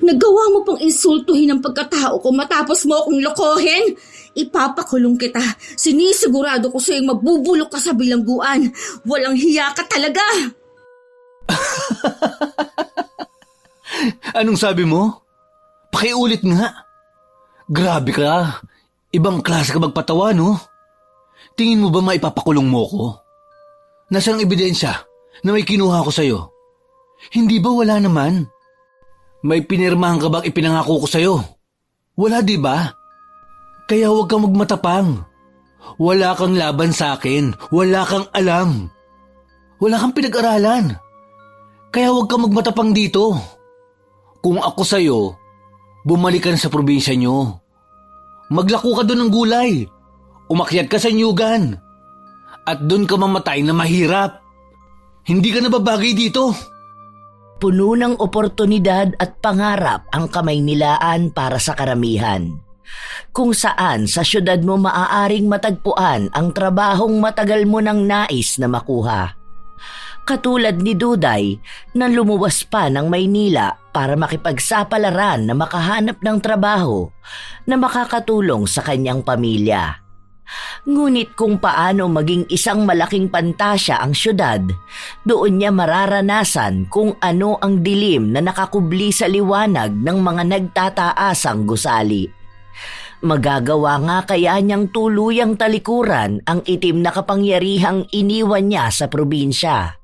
Nagawa mo pang insultuhin ang pagkatao ko matapos mo akong lokohin? Ipapakulong kita. Sinisigurado ko sa'yo mabubulok ka sa bilangguan. Walang hiya ka talaga. Anong sabi mo? Pakiulit nga. Grabe ka. Ibang klase ka magpatawa, no? Tingin mo ba maipapakulong mo ko? Nasaan ang ebidensya na may kinuha ko sa'yo? Hindi ba wala naman? May pinirmahan ka bang ipinangako ko sa'yo? Wala, di ba? Kaya huwag kang magmatapang. Wala kang laban sa akin. Wala kang alam. Wala kang pinag-aralan. Kaya huwag kang magmatapang dito. Kung ako sa'yo, bumalik ka na sa probinsya nyo. Maglako ka doon ng gulay. Umakyat ka sa nyugan. At doon ka mamatay na mahirap. Hindi ka nababagay dito. Puno ng oportunidad at pangarap ang Kamaynilaan para sa karamihan. Kung saan sa syudad mo maaaring matagpuan ang trabahong matagal mo nang nais na makuha. Katulad ni Duday na lumuwas pa ng Maynila para makipagsapalaran na makahanap ng trabaho na makakatulong sa kanyang pamilya. Ngunit kung paano maging isang malaking pantasya ang syudad, doon niya mararanasan kung ano ang dilim na nakakubli sa liwanag ng mga nagtataasang gusali. Magagawa nga kaya niyang tuluyang talikuran ang itim na kapangyarihang iniwan niya sa probinsya?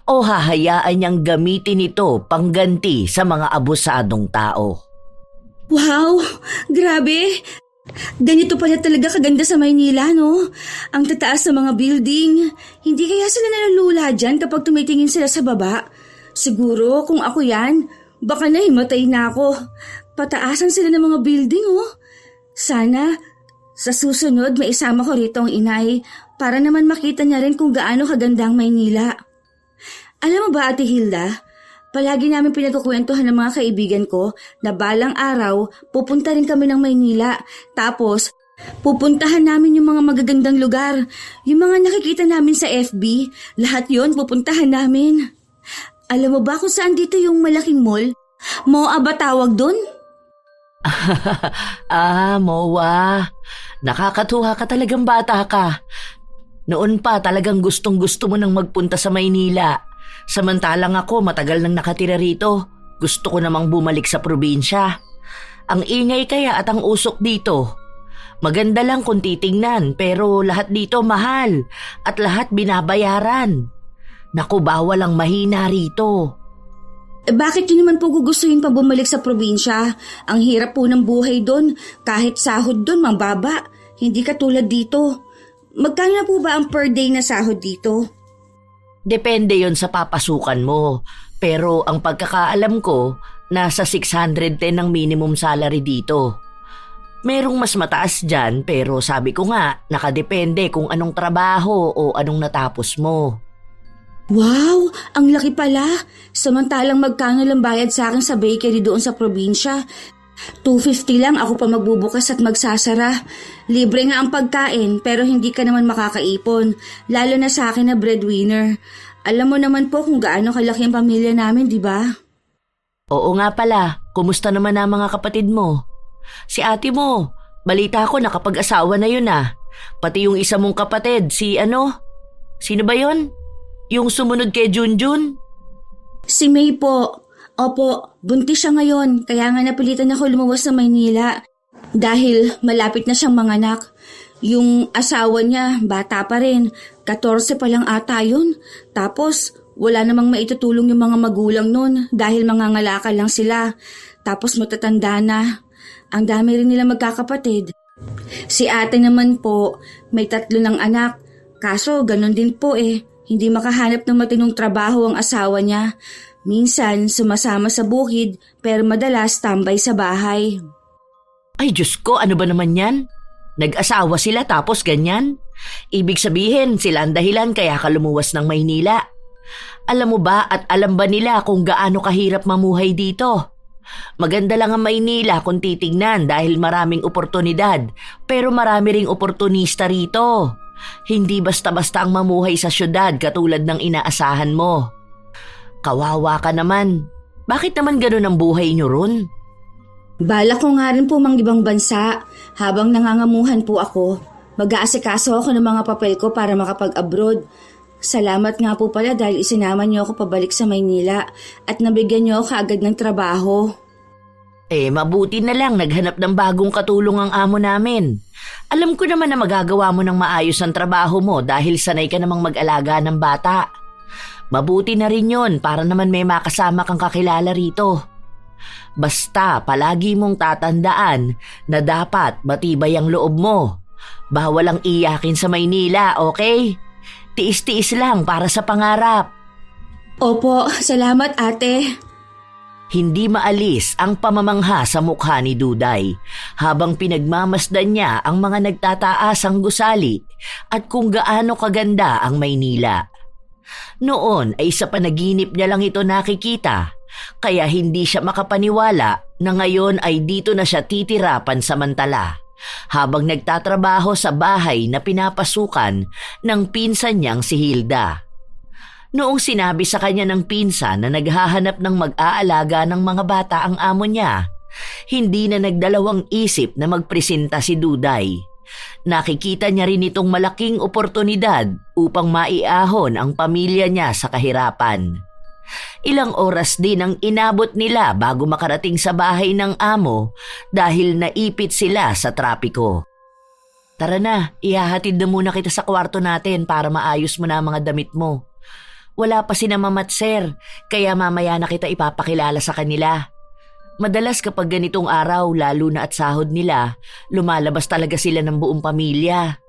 O hahayaan niyang gamitin ito pangganti sa mga abusadong tao? Wow! Grabe! Ganito pala talaga kaganda sa Maynila, no? Ang tataas ng mga building. Hindi kaya sila nalulula dyan kapag tumitingin sila sa baba? Siguro kung ako yan, baka nahimatay na ako. Pataasan sila ng mga building, oh. Sana, sa susunod may isama ko rito ang inay para naman makita niya rin kung gaano kaganda ang Maynila. Alam mo ba, Ate Hilda, palagi namin pinagkukwentuhan ng mga kaibigan ko na balang araw pupunta rin kami ng Maynila. Tapos, pupuntahan namin yung mga magagandang lugar. Yung mga nakikita namin sa FB, lahat yon pupuntahan namin. Alam mo ba kung saan dito yung malaking mall? Moa ba tawag dun? Moa. Nakakatuwa ka talagang bata ka. Noon pa talagang gustong-gusto mo nang magpunta sa Maynila. Samantalang ako matagal nang nakatira rito. Gusto ko namang bumalik sa probinsya. Ang ingay kaya at ang usok dito. Maganda lang kung titingnan pero lahat dito mahal at lahat binabayaran. Naku, bawal ang mahina rito. Bakit yun naman po gugustuhin pa bumalik sa probinsya? Ang hirap po ng buhay doon. Kahit sahod doon, mababa. Hindi katulad dito. Magkano na po ba ang per day na sahod dito? Depende yon sa papasukan mo. Pero ang pagkakaalam ko, nasa 610 ang minimum salary dito. Merong mas mataas dyan pero sabi ko nga, nakadepende kung anong trabaho o anong natapos mo. Wow! Ang laki pala! Samantalang magkano lang bayad sa akin sa bakery doon sa probinsya. 250 lang ako pa magbubukas at magsasara. Libre nga ang pagkain pero hindi ka naman makakaipon. Lalo na sa akin na breadwinner. Alam mo naman po kung gaano kalaki ang pamilya namin, di ba? Oo nga pala. Kumusta naman ang mga kapatid mo? Si ate mo, balita ko nakapag-asawa na yun ah. Pati yung isa mong kapatid, Sino ba yun? Yung sumunod kay Junjun? Si May po. Opo, buntis siya ngayon. Kaya nga napilitan ako lumuwas sa Maynila. Dahil malapit na siyang manganak. Yung asawa niya, bata pa rin. 14 pa lang ata yun. Tapos, wala namang maitutulong yung mga magulang nun dahil mangangalakal lang sila. Tapos matatanda na. Ang dami rin nila magkakapatid. Si ate naman po, may 3 ng anak. Kaso, ganun din po eh. Hindi makahanap ng matinong trabaho ang asawa niya. Minsan, sumasama sa bukid pero madalas tambay sa bahay. Ay Diyos ko, ano ba naman yan? Nag-asawa sila tapos ganyan? Ibig sabihin, sila ang dahilan kaya ka lumuwas ng Maynila. Alam mo ba at alam ba nila kung gaano kahirap mamuhay dito? Maganda lang ang Maynila kung titignan dahil maraming oportunidad pero marami ring oportunista rito. Hindi basta-basta ang mamuhay sa syudad katulad ng inaasahan mo. Kawawa ka naman. Bakit naman ganun ang buhay nyo ron? Bala ko nga rin po ibang bansa. Habang nangangamuhan po ako, mag-aasikaso ako ng mga papel ko para makapag-abroad. Salamat nga po pala dahil isinama niyo ako pabalik sa Maynila at nabigyan niyo ako agad ng trabaho. Mabuti na lang naghanap ng bagong katulong ang amo namin. Alam ko naman na magagawa mo ng maayos ang trabaho mo dahil sanay ka namang mag-alaga ng bata. Mabuti na rin yon para naman may makasama kang kakilala rito. Basta palagi mong tatandaan na dapat matibay ang loob mo. Bawal ang iyakin sa Maynila, okay? Tiis-tiis lang para sa pangarap. Opo, salamat ate. Hindi maalis ang pamamangha sa mukha ni Duday habang pinagmamasdan niya ang mga nagtataasang gusali at kung gaano kaganda ang Maynila. Noon ay sa panaginip niya lang ito nakikita, kaya hindi siya makapaniwala na ngayon ay dito na siya titira pansamantala habang nagtatrabaho sa bahay na pinapasukan ng pinsan niyang si Hilda. Noong sinabi sa kanya ng pinsan na naghahanap ng mag-aalaga ng mga bata ang amo niya, hindi na nagdalawang isip na magpresenta si Duday. Nakikita niya rin itong malaking oportunidad upang maiahon ang pamilya niya sa kahirapan. Ilang oras din ang inabot nila bago makarating sa bahay ng amo dahil naipit sila sa trapiko. Tara na, ihahatid na muna kita sa kwarto natin para maayos mo na ang mga damit mo. Wala pa si na Mama at Sir, kaya mamaya na kita ipapakilala sa kanila. Madalas kapag ganitong araw, lalo na at sahod nila, lumalabas talaga sila ng buong pamilya.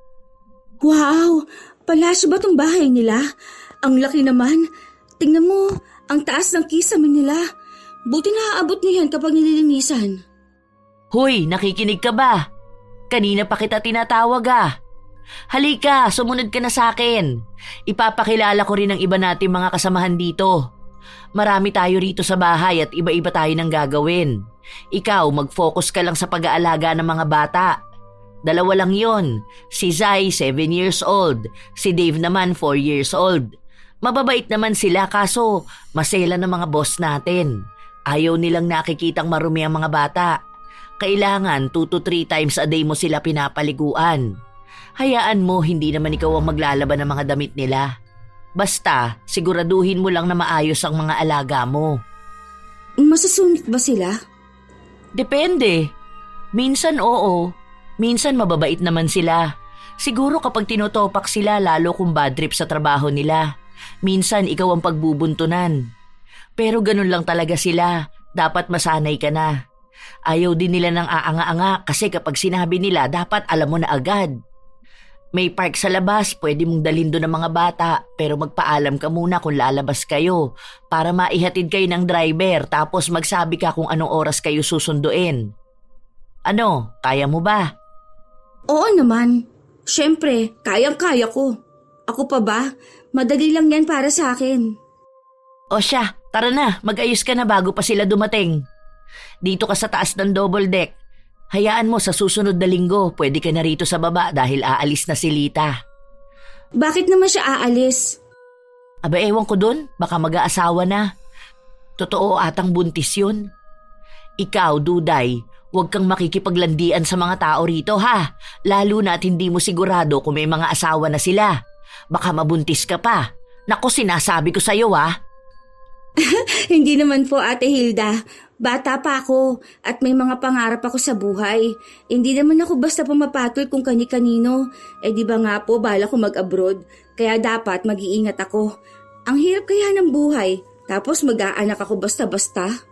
Wow! Palasyo ba tong bahay nila? Ang laki naman. Tingnan mo, ang taas ng kisame nila. Buti naaabot niyan kapag nililinisan. Hoy, nakikinig ka ba? Kanina pa kita tinatawag ah. Halika, sumunod ka na sa akin. Ipapakilala ko rin ang iba nating mga kasamahan dito. Marami tayo rito sa bahay at iba-iba tayo nang gagawin. Ikaw, mag-focus ka lang sa pag-aalaga ng mga bata. 2 lang yon. Si Zai, 7 years old. Si Dave naman, 4 years old. Mababait naman sila kaso masela ng mga boss natin. Ayaw nilang nakikitang marumi ang mga bata. Kailangan 2 to 3 times a day mo sila pinapaliguan. Hayaan mo, hindi naman ikaw ang maglalaban ng mga damit nila. Basta, siguraduhin mo lang na maayos ang mga alaga mo. Masusungit ba sila? Depende. Minsan oo, minsan mababait naman sila. Siguro kapag tinotopak sila lalo kung bad trip sa trabaho nila. Minsan ikaw ang pagbubuntunan. Pero ganun lang talaga sila, dapat masanay ka na. Ayaw din nila ng aanga-anga kasi kapag sinabi nila dapat alam mo na agad. May park sa labas, pwede mong dalhin doon ng mga bata pero magpaalam ka muna kung lalabas kayo para maihatid kayo ng driver tapos magsabi ka kung anong oras kayo susunduin. Ano, kaya mo ba? Oo naman. Siyempre, kayang-kaya ko. Ako pa ba? Madali lang yan para sa akin. O siya, tara na, mag-ayos ka na bago pa sila dumating. Dito ka sa taas ng double deck. Hayaan mo sa susunod na linggo, pwede ka na rito sa baba dahil aalis na si Lita. Bakit naman siya aalis? Aba ewan ko dun, baka mag-aasawa na. Totoo atang buntis yun. Ikaw, Duday, huwag kang makikipaglandian sa mga tao rito ha. Lalo na at hindi mo sigurado kung may mga asawa na sila. Baka mabuntis ka pa. Naku, sinasabi ko sa'yo ha. Hindi naman po, Ate Hilda. Bata pa ako at may mga pangarap ako sa buhay. Hindi naman ako basta pumapatol kung kani-kanino. Di ba nga po, bala ko mag-abroad. Kaya dapat mag-iingat ako. Ang hirap kaya ng buhay. Tapos mag-aanak ako basta-basta.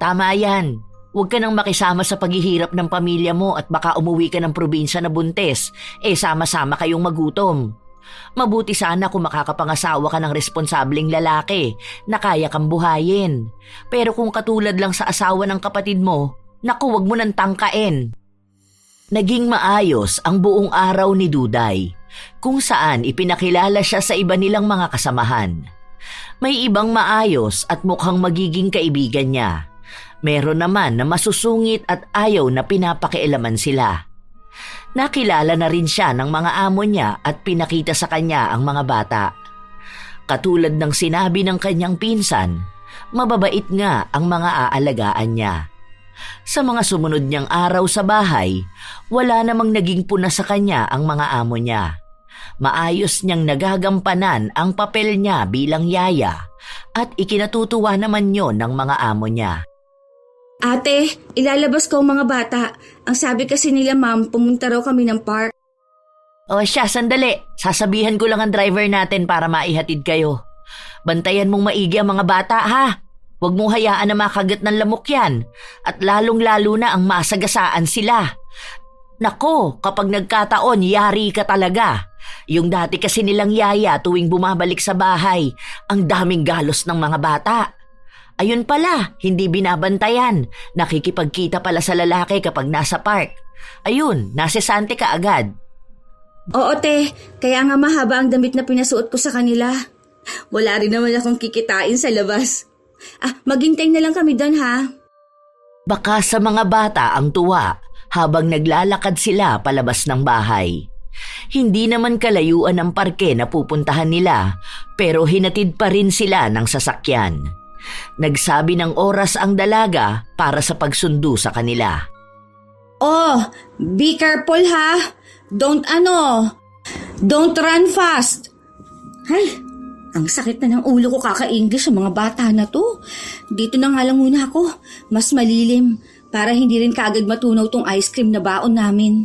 Tama yan. Huwag ka nang makisama sa paghihirap ng pamilya mo at baka umuwi ka ng probinsya na buntis. Sama-sama kayong magutom. Mabuti sana kung makakapangasawa ka ng responsableng lalaki na kaya kang buhayin. Pero kung katulad lang sa asawa ng kapatid mo, naku, wag mo nang tangkain. Naging maayos ang buong araw ni Duday, kung saan ipinakilala siya sa iba nilang mga kasamahan. May ibang maayos at mukhang magiging kaibigan niya. Meron naman na masusungit at ayaw na pinapakialaman sila. Nakilala na rin siya ng mga amo niya at pinakita sa kanya ang mga bata. Katulad ng sinabi ng kanyang pinsan, mababait nga ang mga aalagaan niya. Sa mga sumunod niyang araw sa bahay, wala namang naging puna sa kanya ang mga amo niya. Maayos niyang nagagampanan ang papel niya bilang yaya at ikinatutuwa naman yon ng mga amo niya. Ate, ilalabas ko ang mga bata. Ang sabi kasi nila ma'am, pumunta raw kami ng park. O siya, sandali. Sasabihan ko lang ang driver natin para maihatid kayo. Bantayan mong maigi ang mga bata, ha? Huwag mong hayaan na makagat ng lamok yan. At lalong-lalo na ang masagasaan sila. Nako, kapag nagkataon, yari ka talaga. Yung dati kasi nilang yaya tuwing bumabalik sa bahay, ang daming galos ng mga bata. Ayun pala, hindi binabantayan. Nakikipagkita pala sa lalaki kapag nasa park. Ayun, nasisante ka agad. Oo, te. Kaya nga mahaba ang damit na pinasuot ko sa kanila. Wala rin naman akong kikitain sa labas. Maghintay na lang kami doon, ha? Baka sa mga bata ang tuwa habang naglalakad sila palabas ng bahay. Hindi naman kalayuan ang parke na pupuntahan nila, pero hinatid pa rin sila ng sasakyan. Nagsabi ng oras ang dalaga para sa pagsundo sa kanila. Oh, be careful, ha? Don't run fast. Ay, ang sakit na ng ulo ko kaka-English sa mga bata na to. Dito na nga lang muna ako, mas malilim, para hindi rin kaagad matunaw tong ice cream na baon namin.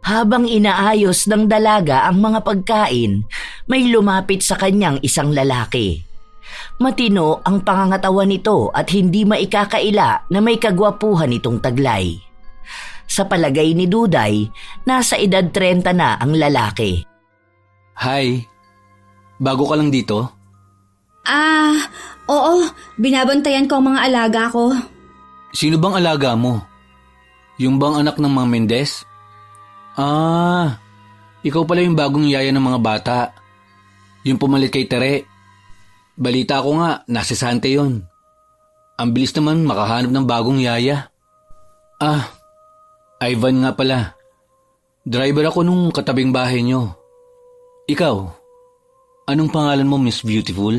Habang inaayos ng dalaga ang mga pagkain, may lumapit sa kanyang isang lalaki. Matino ang pangangatawan nito at hindi maikakaila na may kagwapuhan itong taglay. Sa palagay ni Duday, nasa edad 30 na ang lalaki. Hi, bago ka lang dito? Oo, binabantayan ko ang mga alaga ko. Sino bang alaga mo? Yung bang anak ng mga Mendez? Ikaw pala yung bagong yaya ng mga bata. Yung pumalit kay Tere. Balita ko nga, nasisante yon. Ang bilis naman makahanap ng bagong yaya. Ivan nga pala. Driver ako nung katabing bahay nyo. Ikaw, anong pangalan mo, Miss Beautiful?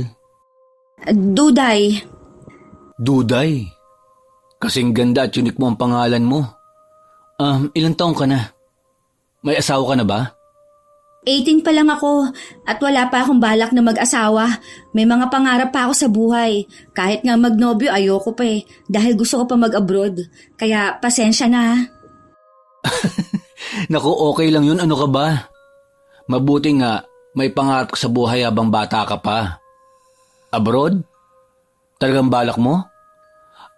Duday. Duday? Kasing ganda at unique mo ang pangalan mo. Ilang taong ka na? May asawa ka na ba? 18 pa lang ako at wala pa akong balak na mag-asawa. May mga pangarap pa ako sa buhay. Kahit nga magnobyo, ayoko pa dahil gusto ko pa mag-abroad. Kaya pasensya na. Naku, okay lang yun. Ano ka ba? Mabuti nga, may pangarap ka sa buhay habang bata ka pa. Abroad? Talagang balak mo?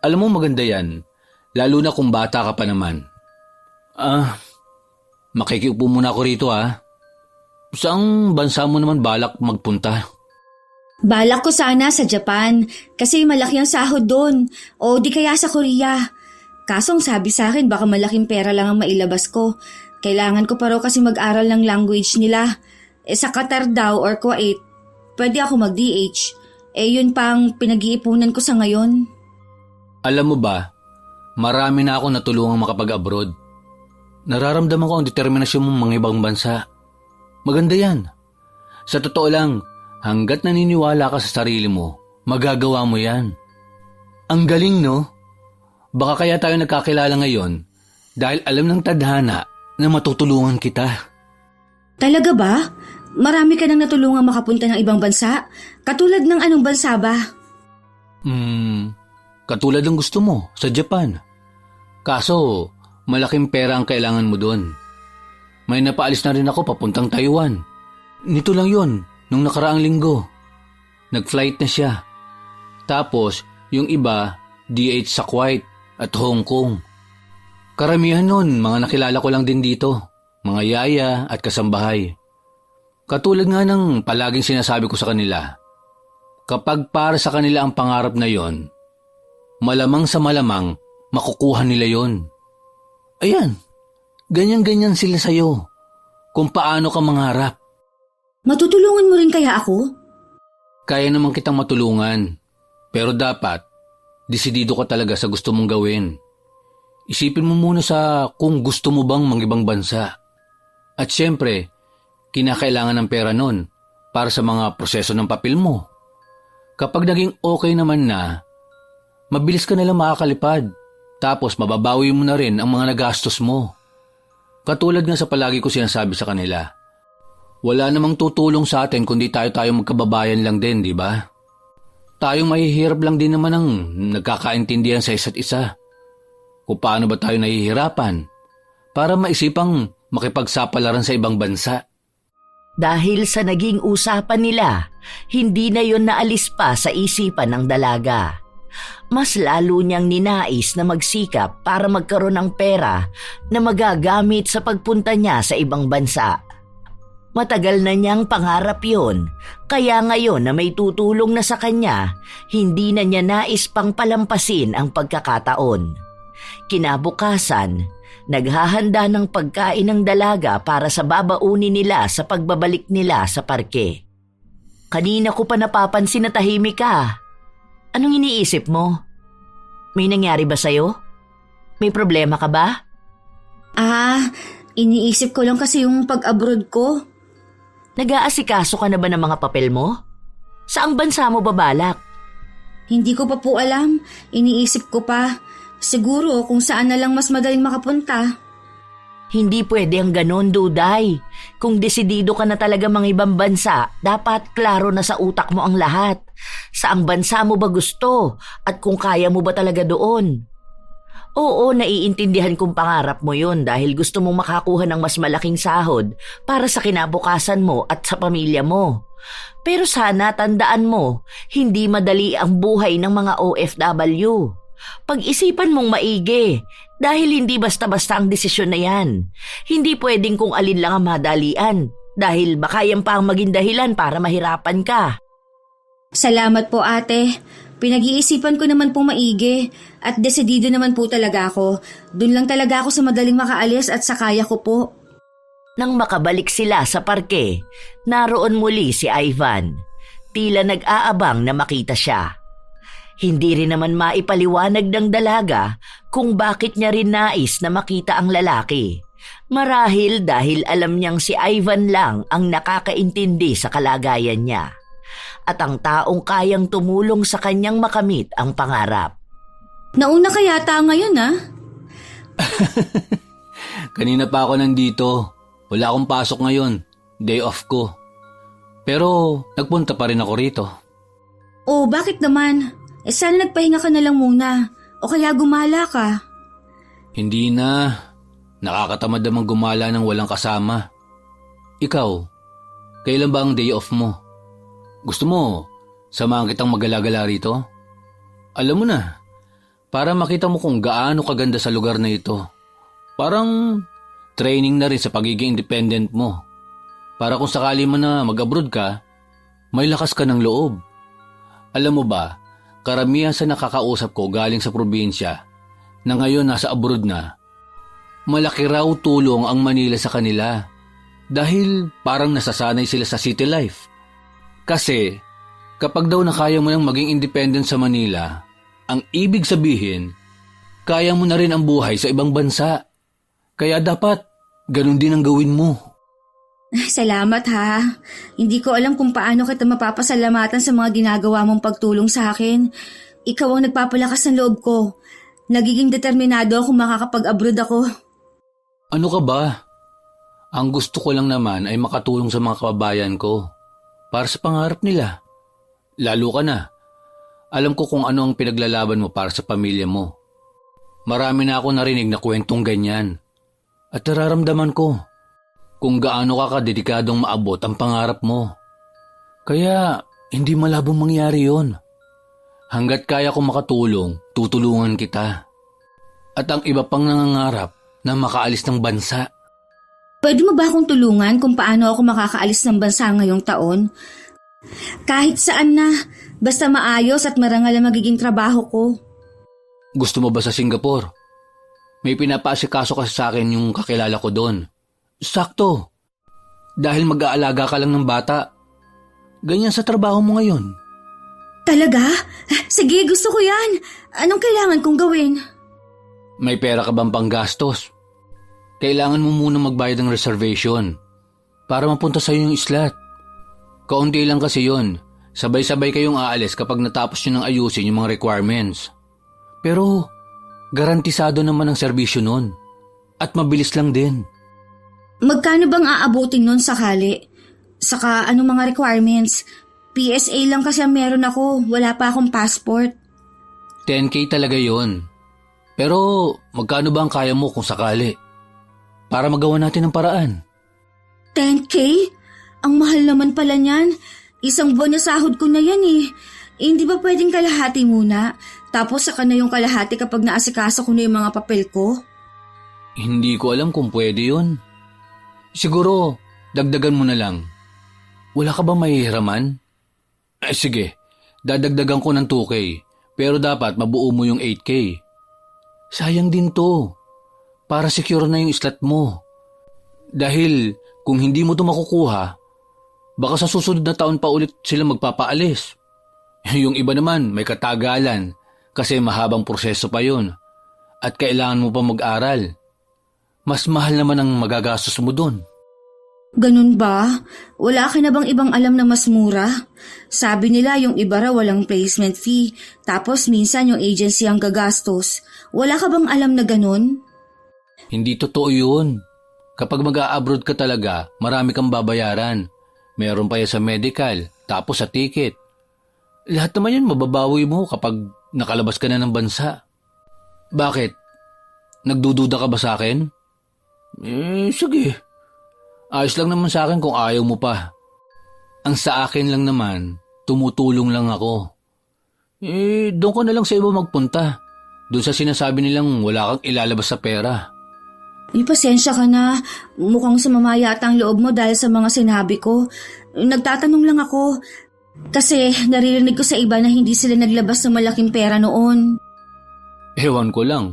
Alam mo, maganda yan. Lalo na kung bata ka pa naman. Makikiupo muna ako rito, ha? Saang bansa mo naman balak magpunta? Balak ko sana sa Japan kasi malaki ang sahod doon. O di kaya sa Korea. Kasong sabi sa akin baka malaking pera lang ang mailabas ko. Kailangan ko pa raw kasi mag-aral ng language nila. Sa Qatar daw or Kuwait, pwede ako mag-DH. Yun pang pinag-iipunan ko sa ngayon. Alam mo ba, marami na ako natulungang makapag-abroad. Nararamdaman ko ang determinasyon mong mga ibang bansa. Maganda yan. Sa totoo lang, hanggat naniniwala ka sa sarili mo, magagawa mo yan. Ang galing, no? Baka kaya tayo nagkakilala ngayon dahil alam ng tadhana na matutulungan kita. Talaga ba? Marami ka nang natulungan makapunta ng ibang bansa? Katulad ng anong bansa ba? Katulad ng gusto mo, sa Japan. Kaso, malaking pera ang kailangan mo doon. May napaalis na rin ako papuntang Taiwan. Nito lang yon, nung nakaraang linggo. Nag-flight na siya. Tapos, yung iba, DH sa Kuwait at Hong Kong. Karamihan nun, mga nakilala ko lang din dito. Mga yaya at kasambahay. Katulad nga ng palaging sinasabi ko sa kanila, kapag para sa kanila ang pangarap na yon, malamang sa malamang, makukuha nila yon. Ayan, ganyan-ganyan sila sa'yo, kung paano ka mangarap. Matutulungan mo rin kaya ako? Kaya naman kitang matulungan, pero dapat, desidido ka talaga sa gusto mong gawin. Isipin mo muna sa kung gusto mo bang mangibang bansa. At syempre, kinakailangan ng pera nun para sa mga proseso ng papel mo. Kapag naging okay naman na, mabilis ka nalang makakalipad Tapos mababawi mo na rin ang mga nagastos mo. Katulad nga sa palagi ko sinasabi sa kanila, wala namang tutulong sa atin kundi tayo magkababayan lang din, di ba? Tayong mahihirap lang din naman ang nagkakaintindihan sa isa't isa. Kung paano ba tayo nahihirapan para maisipang makipagsapalaran sa ibang bansa. Dahil sa naging usapan nila, hindi na yon naalis pa sa isipan ng dalaga. Mas lalo niyang ninais na magsikap para magkaroon ng pera na magagamit sa pagpunta niya sa ibang bansa. Matagal na niyang pangarap yon, kaya ngayon na may tutulong na sa kanya, hindi na niya nais pang palampasin ang pagkakataon. Kinabukasan, naghahanda ng pagkain ng dalaga para sa babaunin nila sa pagbabalik nila sa parke. Kanina ko pa napapansin na tahimik ka. Anong iniisip mo? May nangyari ba sa'yo? May problema ka ba? Iniisip ko lang kasi yung pag-abroad ko. Nag-aasikaso ka na ba ng mga papel mo? Saang bansa mo babalak? Hindi ko pa po alam. Iniisip ko pa. Siguro kung saan na lang mas madaling makapunta. Hindi pwede ang ganon, Duday. Kung desidido ka na talaga mga ibang bansa, dapat klaro na sa utak mo ang lahat. Saang bansa mo ba gusto? At kung kaya mo ba talaga doon? Oo, naiintindihan kong pangarap mo yun dahil gusto mong makakuha ng mas malaking sahod para sa kinabukasan mo at sa pamilya mo. Pero sana tandaan mo, hindi madali ang buhay ng mga OFW. Pag-isipan mong maigi dahil hindi basta-basta ang desisyon na yan. Hindi pwedeng kung alin lang ang madalian dahil baka yan pa ang maging dahilan para mahirapan ka. Salamat po ate. Pinag-iisipan ko naman po maigi at desidido naman po talaga ako. Doon lang talaga ako sa madaling makaalis at sa kaya ko po. Nang makabalik sila sa parke, naroon muli si Ivan. Tila nag-aabang na makita siya. Hindi rin naman maipaliwanag ng dalaga kung bakit niya rin nais na makita ang lalaki. Marahil dahil alam niyang si Ivan lang ang nakakaintindi sa kalagayan niya. At ang taong kayang tumulong sa kanyang makamit ang pangarap. Nauna ka yata ngayon Kanina pa ako nandito. Wala akong pasok ngayon. Day off ko. Pero nagpunta pa rin ako rito. Oh, bakit naman? Sana nagpahinga ka na lang muna. O kaya gumala ka. Hindi na. Nakakatamad namang gumala ng walang kasama. Ikaw, kailan ba ang day off mo? Gusto mo, samahan kitang magalagala rito? Alam mo na, para makita mo kung gaano kaganda sa lugar na ito. Parang training na rin sa pagiging independent mo. Para kung sakali mo na mag-abroad ka, may lakas ka ng loob. Alam mo ba, karamihan sa nakakausap ko galing sa probinsya na ngayon nasa abroad na, malaki raw tulong ang Manila sa kanila dahil parang nasasanay sila sa city life. Kasi kapag daw na kaya mo nang maging independent sa Manila, ang ibig sabihin, kaya mo na rin ang buhay sa ibang bansa. Kaya dapat ganun din ang gawin mo. Salamat ha. Hindi ko alam kung paano kita mapapasalamatan sa mga ginagawa mong pagtulong sa akin. Ikaw ang nagpapalakas ng loob ko. Nagiging determinado akong makakapag-abroad ako. Ano ka ba? Ang gusto ko lang naman ay makatulong sa mga kababayan ko para sa pangarap nila. Lalo ka na. Alam ko kung ano ang pinaglalaban mo para sa pamilya mo. Marami na ako narinig na kwentong ganyan. At nararamdaman ko kung gaano ka kadedikadong maabot ang pangarap mo. Kaya hindi malabong mangyari yon. Hanggat kaya kong makatulong, tutulungan kita. At ang iba pang nangangarap na makaalis ng bansa. Pwede mo ba akong tulungan kung paano ako makakaalis ng bansa ngayong taon? Kahit saan na, basta maayos at marangal ang magiging trabaho ko. Gusto mo ba sa Singapore? May pinapaasikaso kasi sa akin yung kakilala ko doon. Sakto. Dahil mag-aalaga ka lang ng bata. Ganyan sa trabaho mo ngayon. Talaga? Sige, gusto ko yan. Anong kailangan kong gawin? May pera ka bang panggastos? Kailangan mo muna magbayad ng reservation para mapunta sa yung islat. Kaunti lang kasi yon. Sabay-sabay kayong aalis kapag natapos nyo ng ayusin yung mga requirements. Pero Garantisado naman ang serbisyo nun. At mabilis lang din. Magkano bang aabutin nun sakali? Saka anong mga requirements? PSA lang kasi ang meron ako. Wala pa akong passport. 10K talaga yon. Pero magkano ba ang kaya mo kung sakali? Para magawa natin ng paraan. 10K? Ang mahal naman pala niyan. Isang buwan na sahod ko na yan eh. Hindi ba pwedeng kalahati muna? Tapos saka na yung kalahati kapag naasikaso ko na yung mga papel ko? Hindi ko alam kung pwede yun. Siguro, dagdagan mo na lang. Wala ka ba mahihiraman? Sige, dadagdagan ko ng 2K. Pero dapat mabuo mo yung 8K. Sayang din to. Para secure na yung slot mo. Dahil kung hindi mo to makukuha, baka sa susunod na taon pa ulit sila magpapaalis. Yung iba naman may katagalan kasi mahabang proseso pa yun. At kailangan mo pa mag-aral. Mas mahal naman ang magagastos mo dun. Ganun ba? Wala ka na bang ibang alam na mas mura? Sabi nila yung iba raw walang placement fee, tapos minsan yung agency ang gagastos. Wala ka bang alam na ganun? Hindi totoo yun. Kapag mag-a-abroad ka talaga, marami kang babayaran. Meron pa yan sa medical, tapos sa ticket. Lahat naman yan mababawi mo kapag nakalabas ka na ng bansa. Bakit? Nagdududa ka ba sa akin? Sige. Ayos lang naman sa akin kung ayaw mo pa. Ang sa akin lang naman, tumutulong lang ako. Doon ka na lang sa iba magpunta. Doon sa sinasabi nilang wala kang ilalabas sa pera. Pasensya ka na. Mukhang sumama yata ang loob mo dahil sa mga sinabi ko. Nagtatanong lang ako. Kasi naririnig ko sa iba na hindi sila naglabas ng malaking pera noon. Ewan ko lang.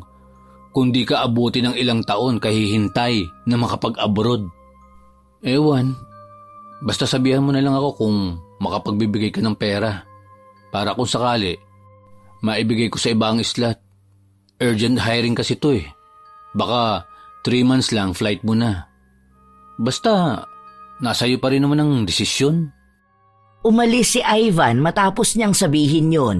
Kung di ka abuti ng ilang taon kahihintay na makapag-abroad. Ewan. Basta sabihan mo na lang ako kung makapagbibigay ka ng pera. Para kung sakali, maibigay ko sa iba ang slot. Urgent hiring kasi to eh. Baka 3 months lang flight mo na. Basta, nasa iyo pa rin naman ang desisyon. Umalis si Ivan matapos niyang sabihin yon.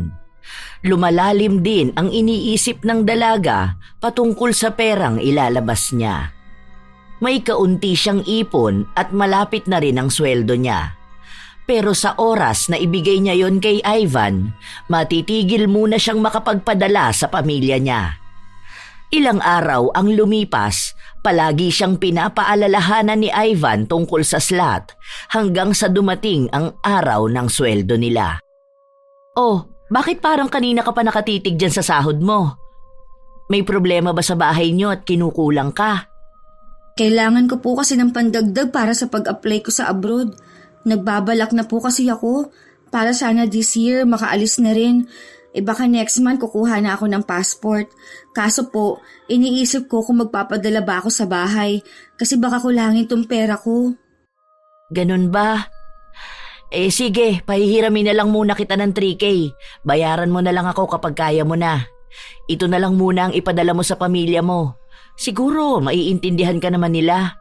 Lumalalim din ang iniisip ng dalaga patungkol sa perang ilalabas niya. May kaunti siyang ipon at malapit na rin ang sweldo niya. Pero sa oras na ibigay niya yon kay Ivan, matitigil muna siyang makapagpadala sa pamilya niya. Ilang araw ang lumipas, palagi siyang pinapaalalahanan ni Ivan tungkol sa slot hanggang sa dumating ang araw ng sweldo nila. Oh, bakit parang kanina ka pa nakatitig dyan sa sahod mo? May problema ba sa bahay niyo at kinukulang ka? Kailangan ko po kasi ng pandagdag para sa pag-apply ko sa abroad. Nagbabalak na po kasi ako para sana this year makaalis na rin. Baka next month kukuha na ako ng passport. Kaso po, iniisip ko kung magpapadala ba ako sa bahay kasi baka kulangin tong pera ko. Ganun ba? Sige, pahihiramin na lang muna kita ng 3K. Bayaran mo na lang ako kapag kaya mo na. Ito na lang muna ang ipadala mo sa pamilya mo. Siguro, maiintindihan ka naman nila.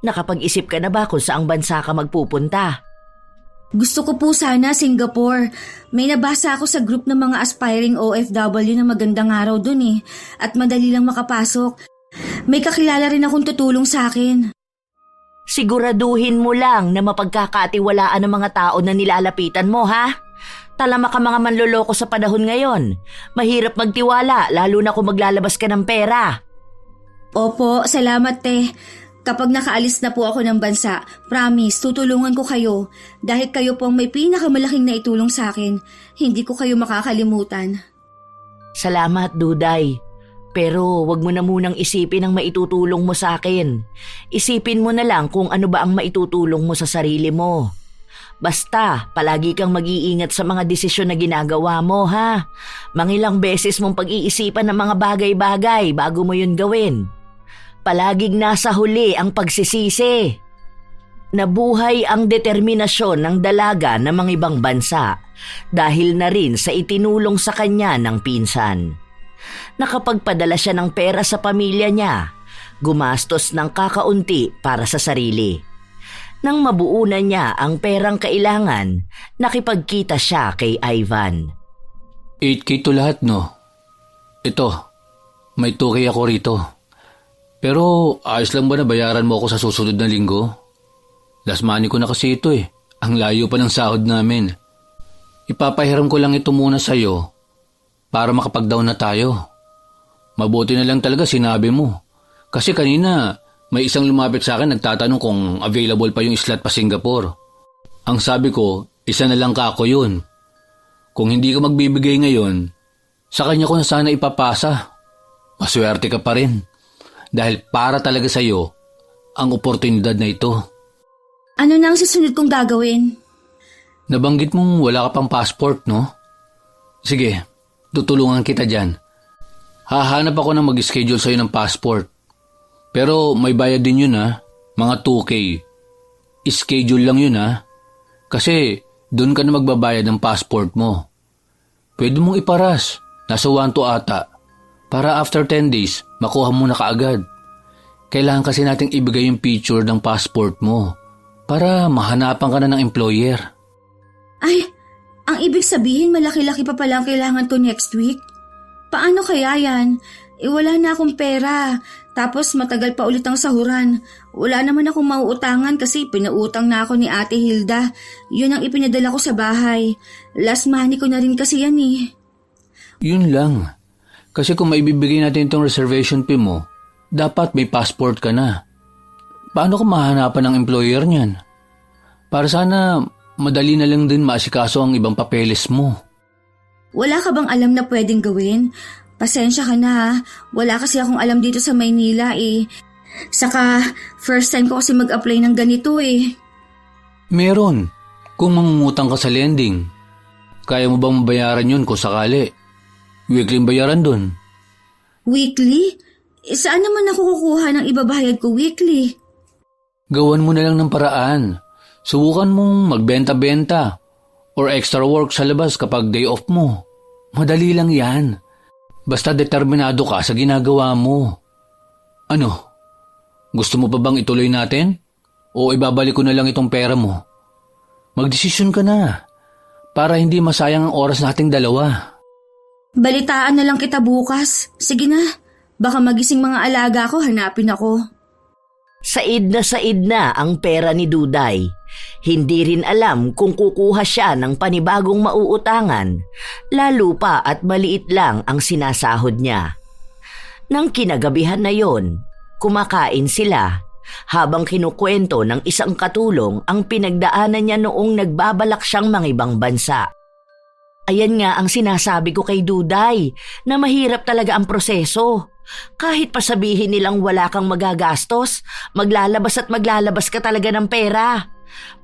Nakapag-isip ka na ba kung saang bansa ka magpupunta? Gusto ko po sana Singapore. May nabasa ako sa group ng mga aspiring OFW na magandang araw dun eh. At madali lang makapasok. May kakilala rin akong tutulong sa akin. Siguraduhin mo lang na mapagkakatiwalaan ng mga tao na nilalapitan mo, ha? Talama ka mga manloloko sa panahon ngayon. Mahirap magtiwala, lalo na kung maglalabas ka ng pera. Opo, salamat Kapag nakaalis na po ako ng bansa, promise, tutulungan ko kayo. Dahil kayo po ang may pinakamalaking naitulong sa akin. Hindi ko kayo makakalimutan. Salamat, Duday. Pero wag mo na munang isipin ang maitutulong mo sa akin. Isipin mo na lang kung ano ba ang maitutulong mo sa sarili mo. Basta, palagi kang mag-iingat sa mga desisyon na ginagawa mo, ha? Mangilang beses mong pag-iisipan ng mga bagay-bagay bago mo yun gawin. Palaging nasa huli ang pagsisisi. Nabuhay ang determinasyon ng dalaga ng mga ibang bansa dahil na rin sa itinulong sa kanya ng pinsan. Nakapagpadala siya ng pera sa pamilya niya, gumastos ng kakaunti para sa sarili. Nang mabuo na niya ang perang kailangan, nakipagkita siya kay Ivan. 8K to lahat, no? Ito, May tukay ako rito. Pero ayos lang ba na bayaran mo ako sa susunod na linggo? Last money ko na kasi ito eh. Ang layo pa ng sahod namin. Ipapahiram ko lang ito muna sa'yo para makapag-down na tayo. Mabuti na lang talaga sinabi mo. Kasi kanina may isang lumapit sa akin nagtatanong kung available pa yung slot pa Singapore. Ang sabi ko, isa na lang kako yun. Kung hindi ka magbibigay ngayon, sa kanya ko na sana ipapasa. Maswerte ka pa rin. Dahil para talaga sa'yo ang oportunidad na ito. Ano na ang susunod kong gagawin? Nabanggit mong wala ka pang passport, no? Sige, tutulungan kita dyan. Hahanap ako ng mag-schedule sa'yo ng passport. Pero may bayad din yun ha, mga 2K. Schedule lang yun ha. Kasi doon ka na magbabayad ng passport mo. Pwede mong iparas, nasa 1 to ata. Para after 10 days, makuha mo na kaagad. Kailangan kasi nating ibigay yung picture ng passport mo para mahanapan ka na ng employer. Ay, ang ibig sabihin malaki-laki pa pala ang kailangan ko next week? Paano kaya yan? Wala na akong pera. Tapos matagal pa ulit ang sahuran. Wala naman akong mauutangan kasi pinautang na ako ni Ate Hilda. Yun ang ipinadala ko sa bahay. Last money ko na rin kasi yan eh. Yun lang. Kasi kung maibibigay natin itong reservation fee mo, dapat may passport ka na. Paano kung mahanapan ng employer niyan? Para sana madali na lang din maasikaso ang ibang papeles mo. Wala ka bang alam na pwedeng gawin? Pasensya ka na ha. Wala kasi akong alam dito sa Maynila eh. Saka first time ko kasi mag-apply ng ganito eh. Meron. Kung mangungutang ka sa lending, kaya mo bang mabayaran yun kung sakali? Weekly bayaran dun. Weekly? Saan naman ako kukuha ng ibabayad ko weekly? Gawan mo na lang ng paraan. Subukan mong magbenta-benta or extra work sa labas kapag day off mo. Madali lang yan. Basta determinado ka sa ginagawa mo. Ano? Gusto mo pa bang ituloy natin? O ibabalik ko na lang itong pera mo? Magdesisyon ka na para hindi masayang ang oras nating dalawa. Balitaan na lang kita bukas. Sige na. Baka magising mga alaga ko, hanapin ako. Said na ang pera ni Duday. Hindi rin alam kung kukuha siya ng panibagong mauutangan, lalo pa at maliit lang ang sinasahod niya. Nang kinagabihan na yon, kumakain sila habang kinukwento ng isang katulong ang pinagdaanan niya noong nagbabalak siyang mangibang bansa. Ayan nga ang sinasabi ko kay Duday, na mahirap talaga ang proseso. Kahit pa sabihin nilang wala kang magagastos, maglalabas ka talaga ng pera.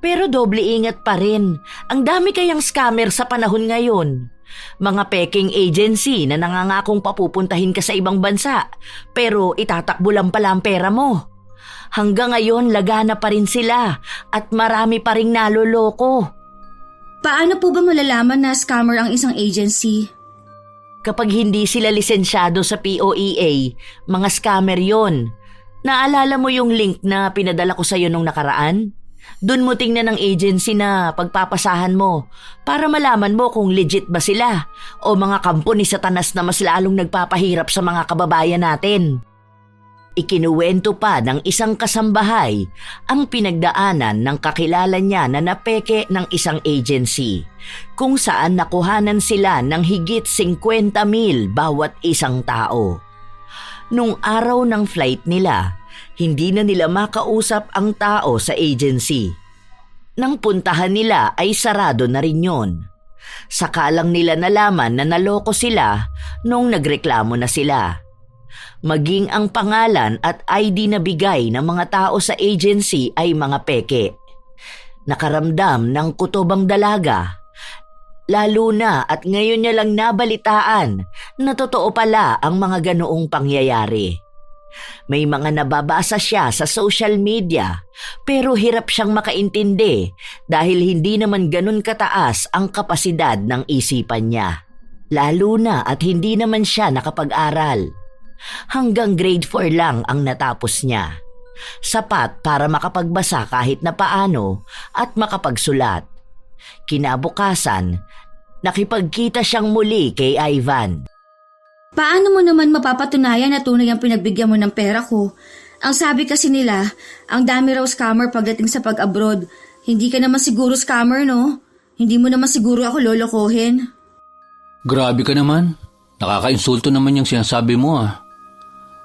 Pero doble ingat pa rin. Ang dami kayang scammer sa panahon ngayon. Mga peking agency na nangangakong papupuntahin ka sa ibang bansa, pero itatakbo lang pala ang pera mo. Hanggang ngayon lagana pa rin sila at marami pa ring naloloko. Paano po ba malalaman na scammer ang isang agency? Kapag hindi sila lisensyado sa POEA, mga scammer yon. Naalala mo yung link na pinadala ko sa'yo nung nakaraan? Doon mo tingnan ng agency na pagpapasahan mo para malaman mo kung legit ba sila o mga kampo ni Satanas na mas lalong nagpapahirap sa mga kababayan natin. Ikinuwento pa ng isang kasambahay ang pinagdaanan ng kakilala niya na napeke ng isang agency kung saan nakuhanan sila ng higit 50,000 bawat isang tao. Nung araw ng flight nila, hindi na nila makausap ang tao sa agency. Nang puntahan nila ay sarado na rin yon. Saka lang nila nalaman na naloko sila nung nagreklamo na sila. Maging ang pangalan at ID na bigay ng mga tao sa agency ay mga peke. Nakaramdam ng kutobang dalaga. Lalo na at ngayon niya lang nabalitaan na totoo pala ang mga ganoong pangyayari. May mga nababasa siya sa social media pero hirap siyang makaintindi dahil hindi naman ganun kataas ang kapasidad ng isipan niya. Lalo na at hindi naman siya nakapag-aral. Hanggang grade 4 lang ang natapos niya. Sapat para makapagbasa kahit na paano at makapagsulat. Kinabukasan, nakipagkita siyang muli kay Ivan. Paano mo naman mapapatunayan na tunay ang pinagbigyan mo ng pera ko? Ang sabi kasi nila, ang dami raw scammer pagdating sa pag-abroad. Hindi ka naman siguro scammer, no? Hindi mo naman siguro ako lolokohin. Grabe ka naman. Nakaka-insulto naman yung sinasabi mo ah.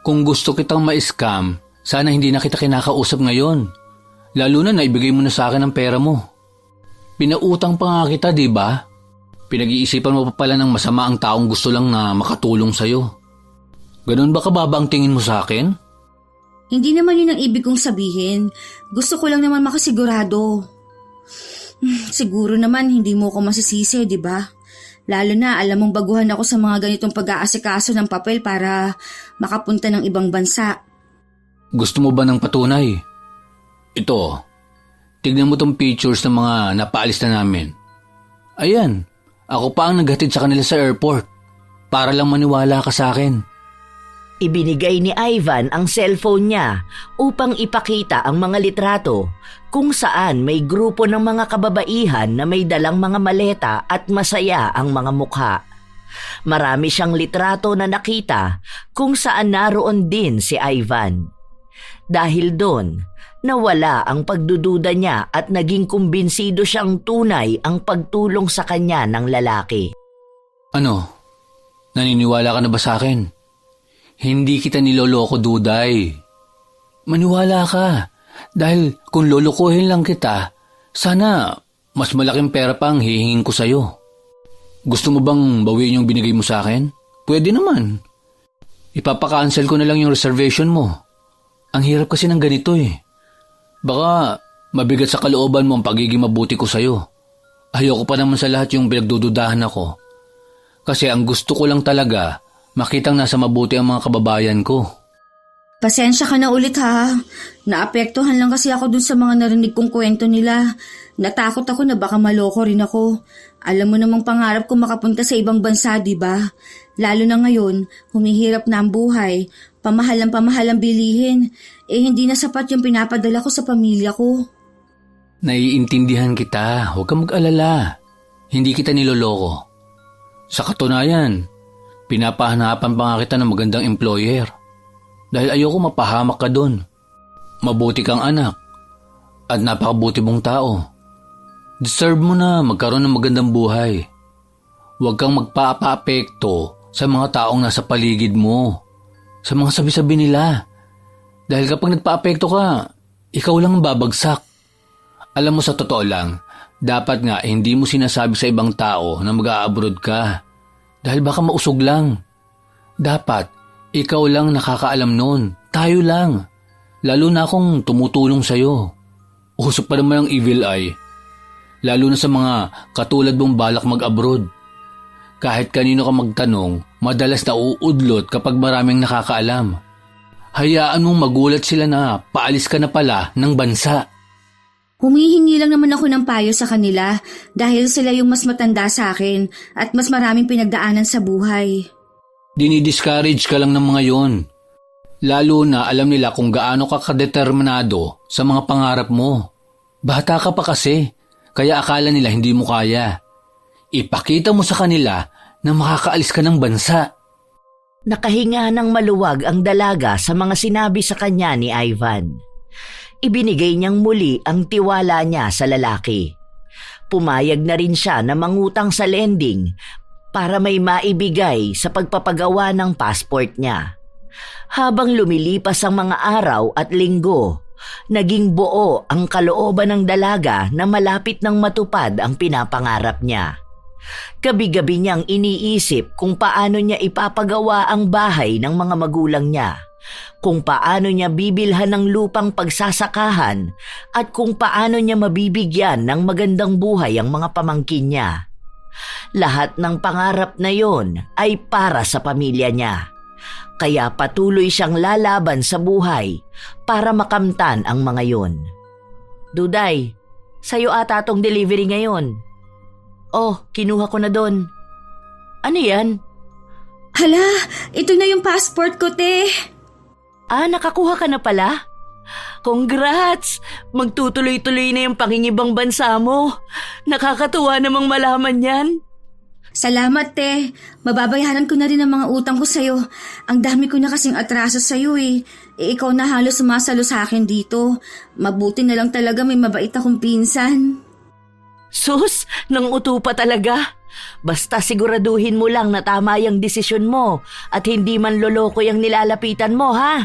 Kung gusto kitang ma-scam, sana hindi na kita kinakausap ngayon. Lalo na naibigay mo na sa akin ang pera mo. Pinautang pa nga kita, di ba? Pinag-iisipan mo pa pala ng masama ang taong gusto lang na makatulong sa'yo. Ganun ba kababa ang tingin mo sa akin? Hindi naman yun ang ibig kong sabihin. Gusto ko lang naman makasigurado. Siguro naman hindi mo ko masisisi, di ba? Lalo na alam mong baguhan ako sa mga ganitong pag-aasikaso ng papel para makapunta ng ibang bansa. Gusto mo ba ng patunay? Ito, tignan mo tong pictures ng mga napaalis na namin. Ayan, ako pa ang naghatid sa kanila sa airport para lang maniwala ka sa akin. Ibinigay ni Ivan ang cellphone niya upang ipakita ang mga litrato kung saan may grupo ng mga kababaihan na may dalang mga maleta at masaya ang mga mukha. Marami siyang litrato na nakita kung saan naroon din si Ivan. Dahil doon, nawala ang pagdududa niya at naging kumbinsido siyang tunay ang pagtulong sa kanya ng lalaki. Ano? Naniniwala ka na ba sa akin? Hindi kita niloloko, Duday. Maniwala ka. Dahil kung lolokohin lang kita, sana mas malaking pera pa ang hihingin ko sa'yo. Gusto mo bang bawiin yung binigay mo sa akin? Pwede naman. Ipapakancel ko na lang yung reservation mo. Ang hirap kasi ng ganito eh. Baka mabigat sa kalooban mo ang pagiging mabuti ko sa'yo. Ayoko pa naman sa lahat yung pinagdududahan ako. Kasi ang gusto ko lang talaga, makitang nasa mabuti ang mga kababayan ko. Pasensya ka na ulit ha. Naapektuhan lang kasi ako dun sa mga narinig kong kwento nila. Natakot ako na baka maloko rin ako. Alam mo namang pangarap ko makapunta sa ibang bansa, di ba? Lalo na ngayon, humihirap na ang buhay. Pamahal ang bilihin. Hindi na sapat yung pinapadala ko sa pamilya ko. Naiintindihan kita. Huwag kang mag-alala. Hindi kita niloloko. Sa katunayan, pinapahanapan pa nga kita ng magandang employer. Dahil ayoko mapahamak ka doon. Mabuti kang anak. At napakabuti mong tao. Deserve mo na magkaroon ng magandang buhay. Huwag kang magpapa-apekto sa mga taong nasa paligid mo. Sa mga sabi-sabi nila. Dahil kapag nagpa-apekto ka, ikaw lang ang babagsak. Alam mo sa totoo lang, dapat nga hindi mo sinasabi sa ibang tao na mag-a-abroad ka. Dahil baka mausog lang. Dapat, ikaw lang nakakaalam nun. Tayo lang. Lalo na akong tumutulong sa'yo. Usap pa naman ang evil eye. Lalo na sa mga katulad mong balak mag-abroad. Kahit kanino ka magtanong, madalas na uudlot kapag maraming nakakaalam. Hayaan mong magulat sila na paalis ka na pala ng bansa. Humihingi lang naman ako ng payo sa kanila dahil sila yung mas matanda sa akin at mas maraming pinagdaanan sa buhay. Dinidiscourage ka lang ng mga yon. Lalo na alam nila kung gaano ka kadeterminado sa mga pangarap mo. Bata ka pa kasi, kaya akala nila hindi mo kaya. Ipakita mo sa kanila na makakaalis ka ng bansa. Nakahinga ng maluwag ang dalaga sa mga sinabi sa kanya ni Ivan. Ibinigay niyang muli ang tiwala niya sa lalaki. Pumayag na rin siya na mangutang sa lending para may maibigay sa pagpapagawa ng passport niya. Habang lumilipas ang mga araw at linggo, naging buo ang kalooban ng dalaga na malapit nang matupad ang pinapangarap niya. Gabi-gabi niyang iniisip kung paano niya ipapagawa ang bahay ng mga magulang niya, kung paano niya bibilhan ng lupang pagsasakahan at kung paano niya mabibigyan ng magandang buhay ang mga pamangkin niya. Lahat ng pangarap na yon ay para sa pamilya niya. Kaya patuloy siyang lalaban sa buhay para makamtan ang mga yon. Duday, sa'yo ata tong delivery ngayon. Oh, kinuha ko na doon. Ano yan? Hala, ito na yung passport ko, te. Ah, nakakuha ka na pala? Congrats! Magtutuloy-tuloy na yung pangingibang bansa mo. Nakakatuwa namang malaman yan. Salamat, te. Mababayaran ko na rin ang mga utang ko sa'yo. Ang dami ko na kasing atraso sa'yo eh. Ikaw na halos sumasalo sa akin dito. Mabuti na lang talaga may mabait akong pinsan. Sus, nang uto pa talaga. Basta siguraduhin mo lang na tama yung desisyon mo at hindi man loloko yung nilalapitan mo, ha?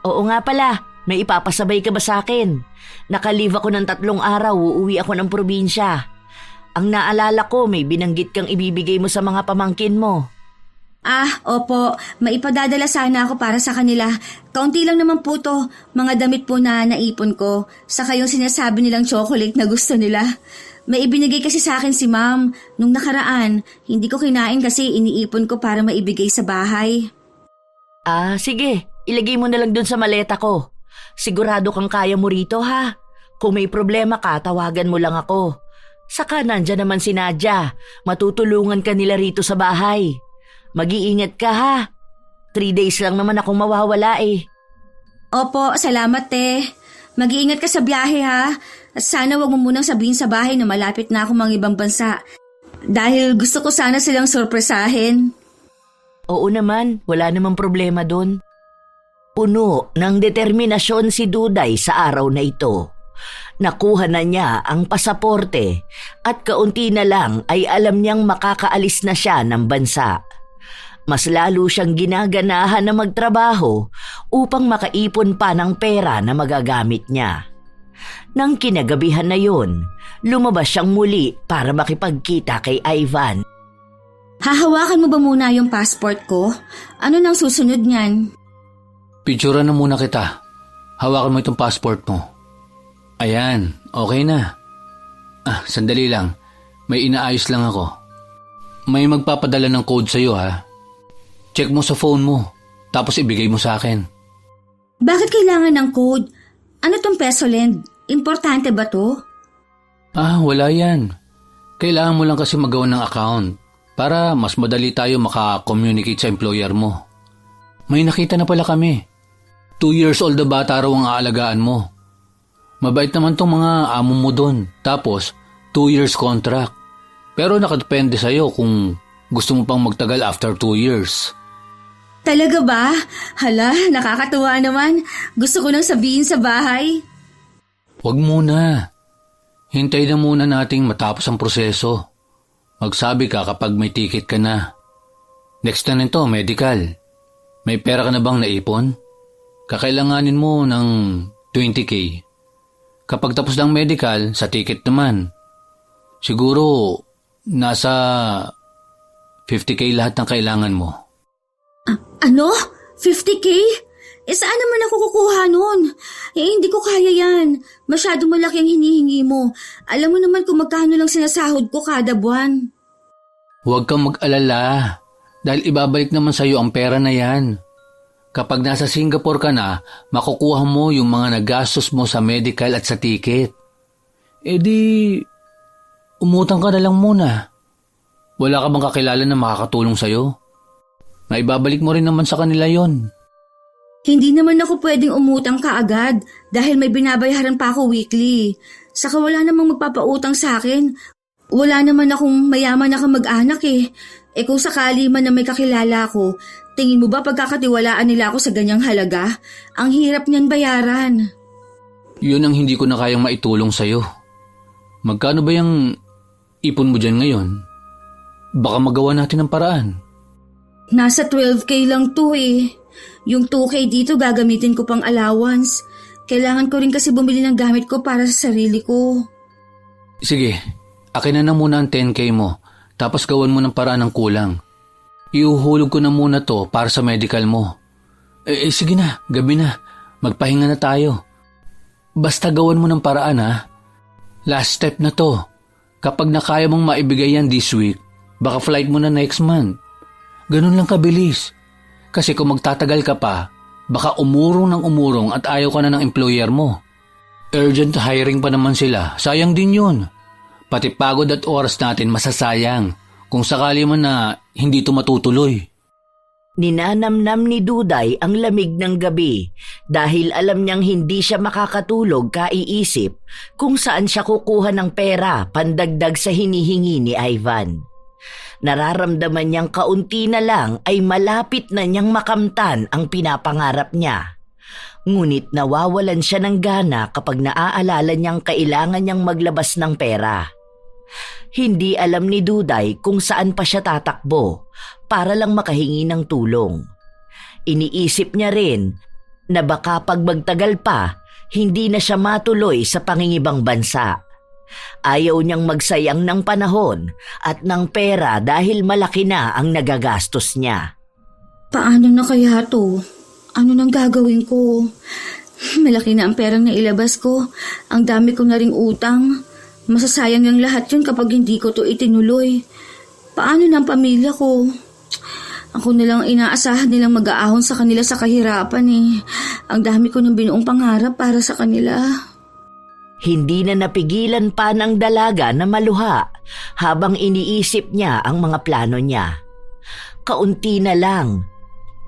Oo nga pala, may ipapasabay ka ba sa akin? Nakalive ako ng 3 araw, uuwi ako ng probinsya. Ang naalala ko, may binanggit kang ibibigay mo sa mga pamangkin mo. Opo. Maipadadala sana ako para sa kanila. Kaunti lang naman po to. Mga damit po na naipon ko. Saka yung sinasabi nilang chocolate na gusto nila. May ibinigay kasi sa akin si ma'am. Nung nakaraan, hindi ko kinain kasi iniipon ko para maibigay sa bahay. Sige. Ilagay mo na lang dun sa maleta ko. Sigurado kang kaya mo rito, ha? Kung may problema ka, tawagan mo lang ako. Saka nandyan naman si Nadia. Matutulungan ka nila rito sa bahay. Mag-iingat ka, ha? 3 days lang naman akong mawawala eh. Opo, salamat te. Mag-iingat ka sa biyahe ha. At sana wag mo munang sabihin sa bahay na malapit na ako mga ibang bansa. Dahil gusto ko sana silang sorpresahin. Oo naman, wala namang problema dun. Puno ng determinasyon si Duday sa araw na ito. Nakuha na niya ang pasaporte at kaunti na lang ay alam niyang makakaalis na siya ng bansa. Mas lalo siyang ginaganahan na magtrabaho upang makaipon pa ng pera na magagamit niya. Nang kinagabihan na yun, lumabas siyang muli para makipagkita kay Ivan. Hahawakan mo ba muna yung passport ko? Ano nang susunod niyan? Picturean na muna kita. Hawakan mo itong passport mo. Ayan, okay na. Sandali lang. May inaayos lang ako. May magpapadala ng code sa'yo ha. Check mo sa phone mo, tapos ibigay mo sa akin. Bakit kailangan ng code? Ano tong Pesolend? Importante ba to? Wala yan. Kailangan mo lang kasi magawa ng account para mas madali tayo maka-communicate sa employer mo. May nakita na pala kami. 2 years old na bata raw ang aalagaan mo. Mabait naman tong mga amo mo dun. Tapos, 2 years contract. Pero nakadepende sa'yo kung gusto mo pang magtagal after 2 years. Talaga ba? Hala, nakakatuwa naman. Gusto ko nang sabihin sa bahay. Huwag muna. Hintay na muna nating matapos ang proseso. Magsabi ka kapag may ticket ka na. Next na nito, medical. May pera ka na bang naipon? Kakailanganin mo ng 20K. Kapag tapos ng medical, sa ticket naman. Siguro, nasa 50K lahat ng kailangan mo. Ano? 50K? Saan naman ako kukuha nun? Hindi ko kaya yan. Masyado malaki ang hinihingi mo. Alam mo naman kung magkano lang sinasahod ko kada buwan. Huwag kang mag-alala. Dahil ibabalik naman sa'yo ang pera na yan. Kapag nasa Singapore ka na, makukuha mo yung mga nagastos mo sa medical at sa ticket. Umutang ka na lang muna. Wala ka bang kakilala na makakatulong sa'yo? Maibabalik mo rin naman sa kanila yon. Hindi naman ako pwedeng umutang kaagad dahil may binabayaran pa ako weekly. Saka wala namang magpapautang sa akin. Wala naman akong mayaman na kamag-anak eh. Kung sakali man na may kakilala ako, tingin mo ba pagkakatiwalaan nila ako sa ganyang halaga? Ang hirap niyan bayaran. Yun ang hindi ko na kayang maitulong sa'yo. Magkano ba yung ipon mo dyan ngayon? Baka magawa natin ng paraan. Nasa 12K lang to eh. Yung 2K dito gagamitin ko pang allowance. Kailangan ko rin kasi bumili ng gamit ko para sa sarili ko. Sige, akin na muna ang 10K mo, tapos gawan mo ng paraan ng kulang. Iuhulog ko na muna to para sa medical mo. Sige na, gabi na. Magpahinga na tayo. Basta gawan mo ng paraan ha. Last step na to. Kapag nakaya mong maibigay yan this week, baka flight mo na next month. Ganun lang kabilis. Kasi kung magtatagal ka pa, baka umurong ng umurong at ayaw ka na ng employer mo. Urgent hiring pa naman sila. Sayang din yun. Pati pagod at oras natin masasayang kung sakali man na hindi ito matutuloy. Ninanamnam ni Duday ang lamig ng gabi dahil alam niyang hindi siya makakatulog kaiisip kung saan siya kukuha ng pera pandagdag sa hinihingi ni Ivan. Nararamdaman niyang kaunti na lang ay malapit na niyang makamtan ang pinapangarap niya. Ngunit nawawalan siya ng gana kapag naaalala niyang kailangan niyang maglabas ng pera. Hindi alam ni Duday kung saan pa siya tatakbo para lang makahingi ng tulong. Iniisip niya rin na baka pag magtagal pa, hindi na siya matuloy sa pangingibang bansa. Ayaw niyang magsayang ng panahon at ng pera dahil malaki na ang nagagastos niya. Paano na kaya to? Ano nang gagawin ko? Malaki na ang perang nailabas ko. Ang dami ko na ring utang. Masasayang ang lahat yun kapag hindi ko to itinuloy. Paano na ang pamilya ko? Ako na lang inaasahan nilang mag-aahon sa kanila sa kahirapan eh. Ang dami ko ng binuong pangarap para sa kanila. Hindi na napigilan pa ng dalaga na maluha habang iniisip niya ang mga plano niya. Kaunti na lang.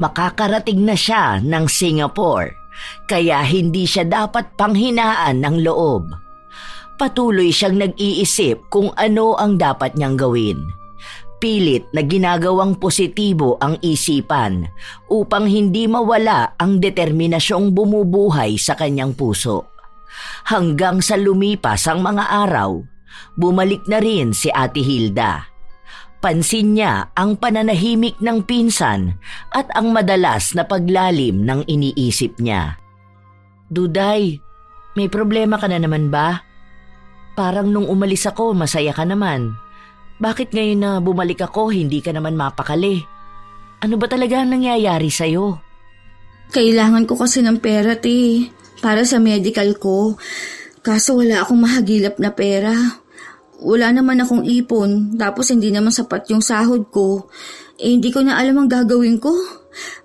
Makakarating na siya ng Singapore, kaya hindi siya dapat panghinaan ng loob. Patuloy siyang nag-iisip kung ano ang dapat niyang gawin. Pilit na ginagawang positibo ang isipan upang hindi mawala ang determinasyong bumubuhay sa kanyang puso. Hanggang sa lumipas ang mga araw, bumalik na rin si Ate Hilda. Pansin niya ang pananahimik ng pinsan at ang madalas na paglalim ng iniisip niya. Duday, may problema ka na naman ba? Parang nung umalis ako, masaya ka naman. Bakit ngayon na bumalik ako, hindi ka naman mapakali? Ano ba talaga ang nangyayari sa'yo? Kailangan ko kasi ng pera, para sa medical ko. Kaso wala akong mahagilap na pera. Wala naman akong ipon, tapos hindi naman sapat yung sahod ko. Hindi ko na alam ang gagawin ko.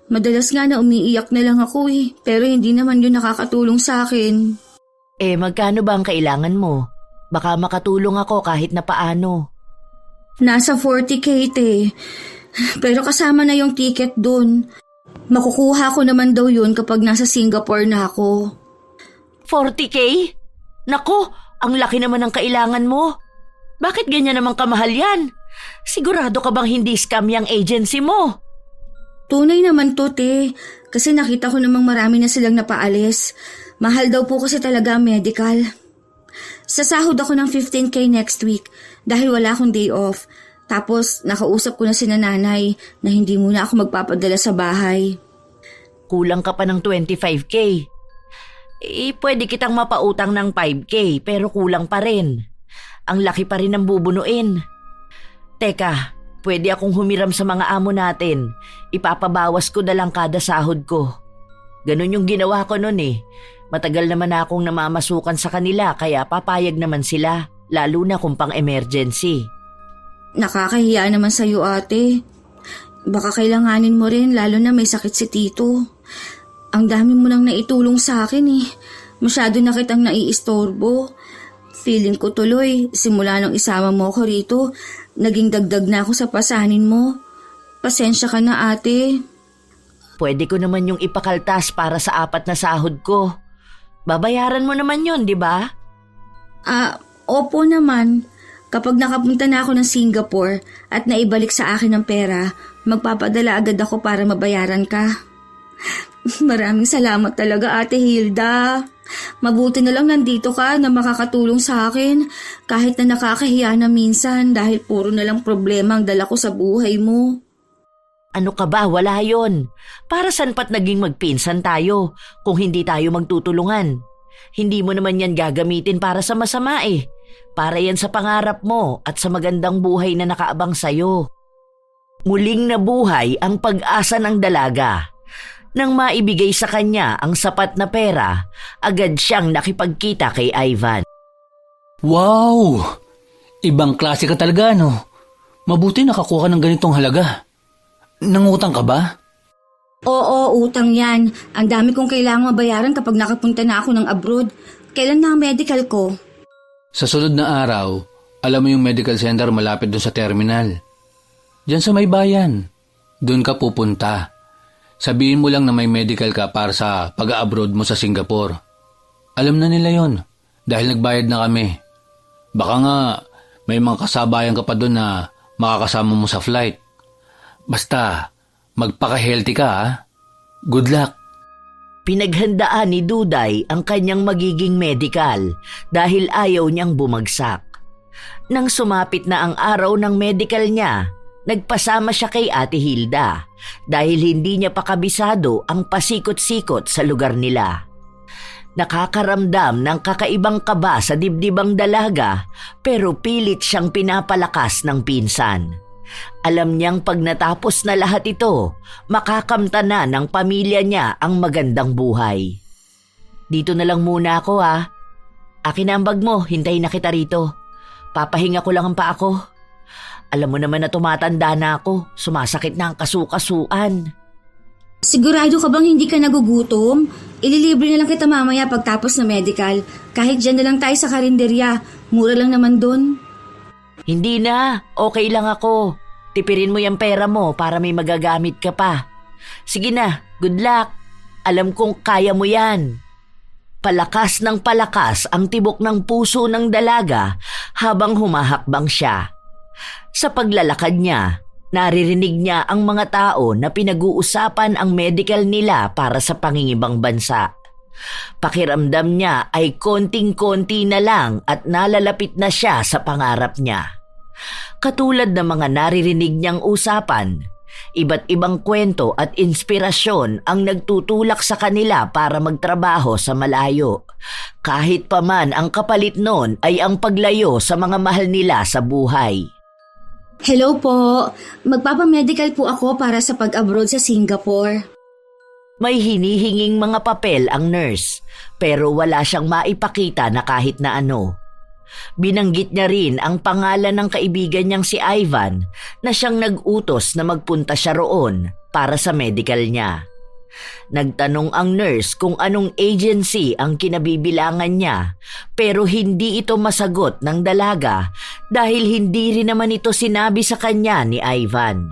Madalas nga na umiiyak na lang ako pero hindi naman yun nakakatulong sa akin. Magkano ba ang kailangan mo? Baka makatulong ako kahit na paano. Nasa 40K, pero kasama na yung ticket dun. Makukuha ko naman daw yun kapag nasa Singapore na ako. 40K? Naku, ang laki naman ng kailangan mo. Bakit ganyan naman kamahal yan? Sigurado ka bang hindi scam yung agency mo? Tunay naman to, kasi nakita ko namang marami na silang napaalis. Mahal daw po kasi talaga ang medical. Sasahod ako ng 15K next week dahil wala akong day off. Tapos nakausap ko na si nanay na hindi muna ako magpapadala sa bahay. Kulang ka pa ng 25K. Pwede kitang mapautang ng 5K pero kulang pa rin. Ang laki pa rin ng bubunuin. Teka, pwede akong humiram sa mga amo natin. Ipapabawas ko na lang kada sahod ko. Ganun yung ginawa ko nun Matagal naman akong namamasukan sa kanila kaya papayag naman sila, lalo na kung pang-emergency. Nakakahiya naman sa'yo, ate. Baka kailanganin mo rin lalo na may sakit si Tito. Ang dami mo nang naitulong sa akin Masyado na kitang naiistorbo. Feeling ko tuloy, simula nang isama mo ko rito, naging dagdag na ako sa pasanin mo. Pasensya ka na, ate. Pwede ko naman yung ipakaltas para sa 4 na sahod ko. Babayaran mo naman yun, di ba? Opo naman. Kapag nakapunta na ako ng Singapore at naibalik sa akin ang pera, magpapadala agad ako para mabayaran ka. Maraming salamat talaga, Ate Hilda. Mabuti na lang nandito ka na makakatulong sa akin kahit na nakakahiya na minsan dahil puro na lang problema ang dala ko sa buhay mo. Ano ka ba? Wala yon. Para saan pat naging magpinsan tayo kung hindi tayo magtutulungan? Hindi mo naman yan gagamitin para sa masama Para yan sa pangarap mo at sa magandang buhay na nakaabang sa'yo. Muling nabuhay ang pag-asa ng dalaga. Nang maibigay sa kanya ang sapat na pera, agad siyang nakipagkita kay Ivan. Wow! Ibang klase ka talaga, no? Mabuti nakakuha ka ng ganitong halaga. Nangutang ka ba? Oo, utang yan. Ang dami kong kailangang mabayaran kapag nakapunta na ako ng abroad. Kailan na ang medical ko? Sa sunod na araw, alam mo yung medical center malapit doon sa terminal. Diyan sa may bayan. Doon ka pupunta. Sabihin mo lang na may medical ka para sa pag-abroad mo sa Singapore. Alam na nila yon dahil nagbayad na kami. Baka nga may mga kasabayan ka pa doon na makakasama mo sa flight. Basta, magpaka-healthy ka ha. Good luck. Pinaghandaan ni Duday ang kanyang magiging medical dahil ayaw niyang bumagsak. Nang sumapit na ang araw ng medical niya, nagpasama siya kay Ate Hilda dahil hindi niya pa kabisado ang pasikot-sikot sa lugar nila. Nakakaramdam ng kakaibang kaba sa dibdibang dalaga pero pilit siyang pinapalakas ng pinsan. Alam niyang pag natapos na lahat ito, makakamta na ng pamilya niya ang magandang buhay. Dito na lang muna ako ha. Akin na ang bag mo, hintayin na kita rito. Papahinga ko lang ang paa ko. Alam mo naman na tumatanda na ako, sumasakit na ang kasukasuan. Sigurado ka bang hindi ka nagugutom? Ililibre na lang kita mamaya pagtapos ng medical. Kahit dyan na lang tayo sa karinderya, mura lang naman doon. Hindi na, okay lang ako. Tipirin mo yung pera mo para may magagamit ka pa. Sige na, good luck. Alam kong kaya mo yan. Palakas ng palakas ang tibok ng puso ng dalaga habang humahakbang siya. Sa paglalakad niya, naririnig niya ang mga tao na pinag-uusapan ang medical nila para sa pangingibang bansa. Pakiramdam niya ay konting-konti na lang at nalalapit na siya sa pangarap niya. Katulad ng mga naririnig niyang usapan, iba't ibang kwento at inspirasyon ang nagtutulak sa kanila para magtrabaho sa malayo. Kahit pa man ang kapalit nun ay ang paglayo sa mga mahal nila sa buhay. Hello po, magpapamedical po ako para sa pag-abroad sa Singapore. May hinihinging mga papel ang nurse pero wala siyang maipakita na kahit na ano. Binanggit niya rin ang pangalan ng kaibigan niyang si Ivan na siyang nag-utos na magpunta siya roon para sa medical niya. Nagtanong ang nurse kung anong agency ang kinabibilangan niya pero hindi ito masagot ng dalaga dahil hindi rin naman ito sinabi sa kanya ni Ivan.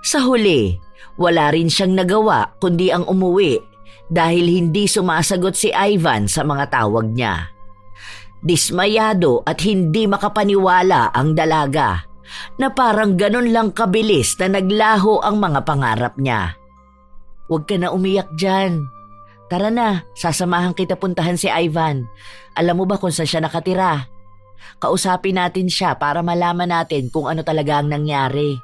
Sa huli, wala rin siyang nagawa kundi ang umuwi dahil hindi sumasagot si Ivan sa mga tawag niya. Dismayado at hindi makapaniwala ang dalaga na parang ganun lang kabilis na naglaho ang mga pangarap niya. Huwag ka na umiyak dyan. Tara na, sasamahan kita puntahan si Ivan. Alam mo ba kung saan siya nakatira? Kausapin natin siya para malaman natin kung ano talaga ang nangyari.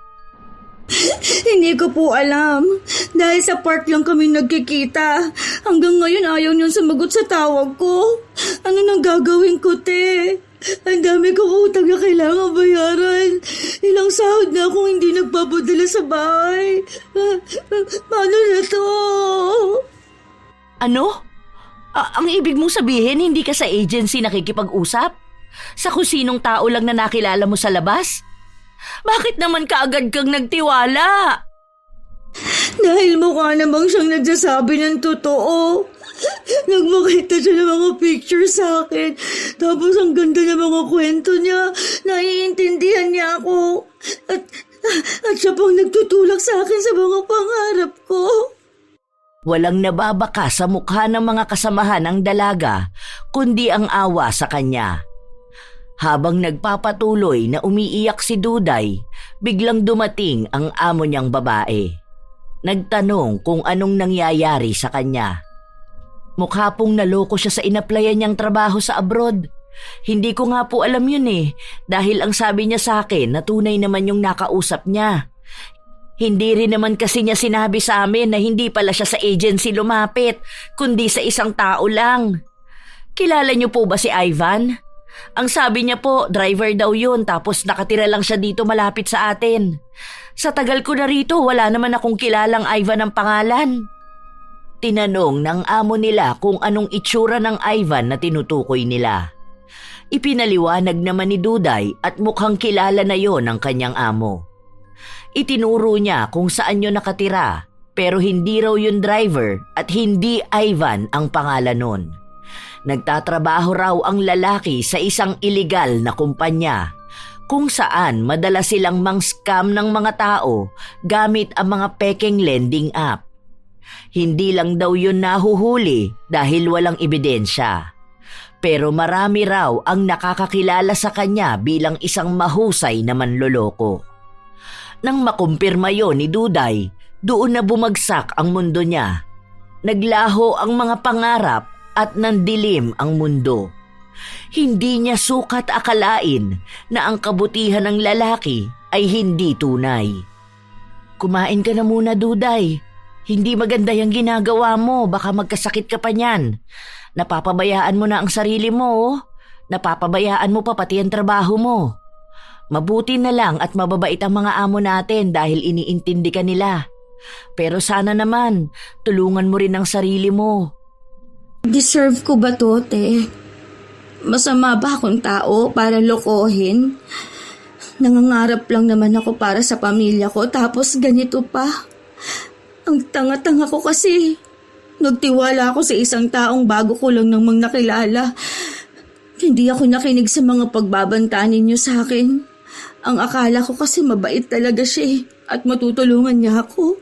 Hindi ko po alam. Dahil sa park lang kami nagkikita. Hanggang ngayon ayaw niyang sumagot sa tawag ko. Ano nang gagawin ko, te? Ang dami kong utang na kailangan bayaran. Ilang sahod na akong hindi nagpapadala sa bahay. Paano na to? Ano? Ang ibig mong sabihin hindi ka sa agency nakikipag-usap? Sa kung sinong tao lang na nakilala mo sa labas? Bakit naman kaagad kang nagtiwala? Dahil mukha namang siyang nagsasabi ng totoo. Nagmakita siya ng mga picture sa akin. Tapos ang ganda ng mga kwento niya. Naiintindihan niya ako. At siya pang nagtutulak sa akin sa mga pangarap ko. Walang nababaka sa mukha ng mga kasamahan ng dalaga, kundi ang awa sa kanya. Habang nagpapatuloy na umiiyak si Duday, biglang dumating ang amo niyang babae. Nagtanong kung anong nangyayari sa kanya. Mukha pong naloko siya sa inaplayan niyang trabaho sa abroad. Hindi ko nga po alam yun dahil ang sabi niya sa akin na tunay naman yung nakausap niya. Hindi rin naman kasi niya sinabi sa amin na hindi pala siya sa agency lumapit, kundi sa isang tao lang. Kilala niyo po ba si Ivan? Ang sabi niya po, driver daw yun tapos nakatira lang siya dito malapit sa atin. Sa tagal ko na rito, wala naman akong kilalang Ivan ang pangalan. Tinanong ng amo nila kung anong itsura ng Ivan na tinutukoy nila. Ipinaliwanag naman ni Duday at mukhang kilala na yon ng kanyang amo. Itinuro niya kung saan yun nakatira pero hindi raw yung driver at hindi Ivan ang pangalan nun. Nagtatrabaho raw ang lalaki sa isang illegal na kumpanya kung saan madalas silang mang-scam ng mga tao gamit ang mga pekeng lending app. Hindi lang daw yun nahuhuli dahil walang ebidensya. Pero marami raw ang nakakakilala sa kanya bilang isang mahusay na manloloko. Nang makumpirma yon ni Duday, doon na bumagsak ang mundo niya. Naglaho ang mga pangarap at nandilim ang mundo. Hindi niya sukat akalain na ang kabutihan ng lalaki ay hindi tunay. Kumain ka na muna, Duday. Hindi maganda yung ginagawa mo, baka magkasakit ka pa niyan. Napapabayaan mo na ang sarili mo, oh. Napapabayaan mo pa pati ang trabaho mo. Mabuti na lang at mababait ang mga amo natin dahil iniintindi ka nila. Pero sana naman, tulungan mo rin ang sarili mo. Deserve ko ba to, te? Masama ba akong tao para lokohin? Nangangarap lang naman ako para sa pamilya ko tapos ganito pa. Ang tanga-tanga ko kasi. Nagtiwala ako sa isang taong bago ko lang namang nakilala. Hindi ako nakinig sa mga pagbabanta ninyo sa akin. Ang akala ko kasi mabait talaga siya at matutulungan niya ako.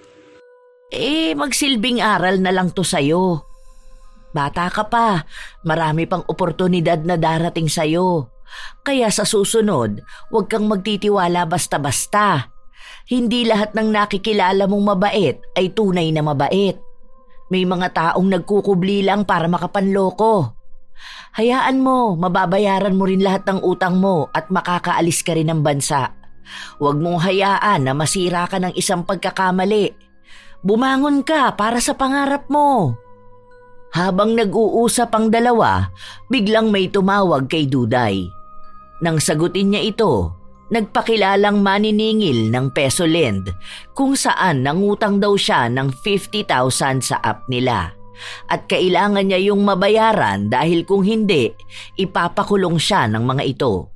Magsilbing aral na lang to sa'yo. Bata ka pa, marami pang oportunidad na darating sa'yo. Kaya sa susunod, huwag kang magtitiwala basta-basta. Hindi lahat ng nakikilala mong mabait ay tunay na mabait. May mga taong nagkukubli lang para makapanloko. Hayaan mo, mababayaran mo rin lahat ng utang mo at makakaalis ka rin ng bansa. Huwag mong hayaan na masira ka ng isang pagkakamali. Bumangon ka para sa pangarap mo. Habang nag-uusap ang dalawa, biglang may tumawag kay Duday. Nang sagutin niya ito, nagpakilalang maniningil ng peso lend kung saan nangutang daw siya ng 50,000 sa app nila. At kailangan niya yung mabayaran dahil kung hindi, ipapakulong siya ng mga ito.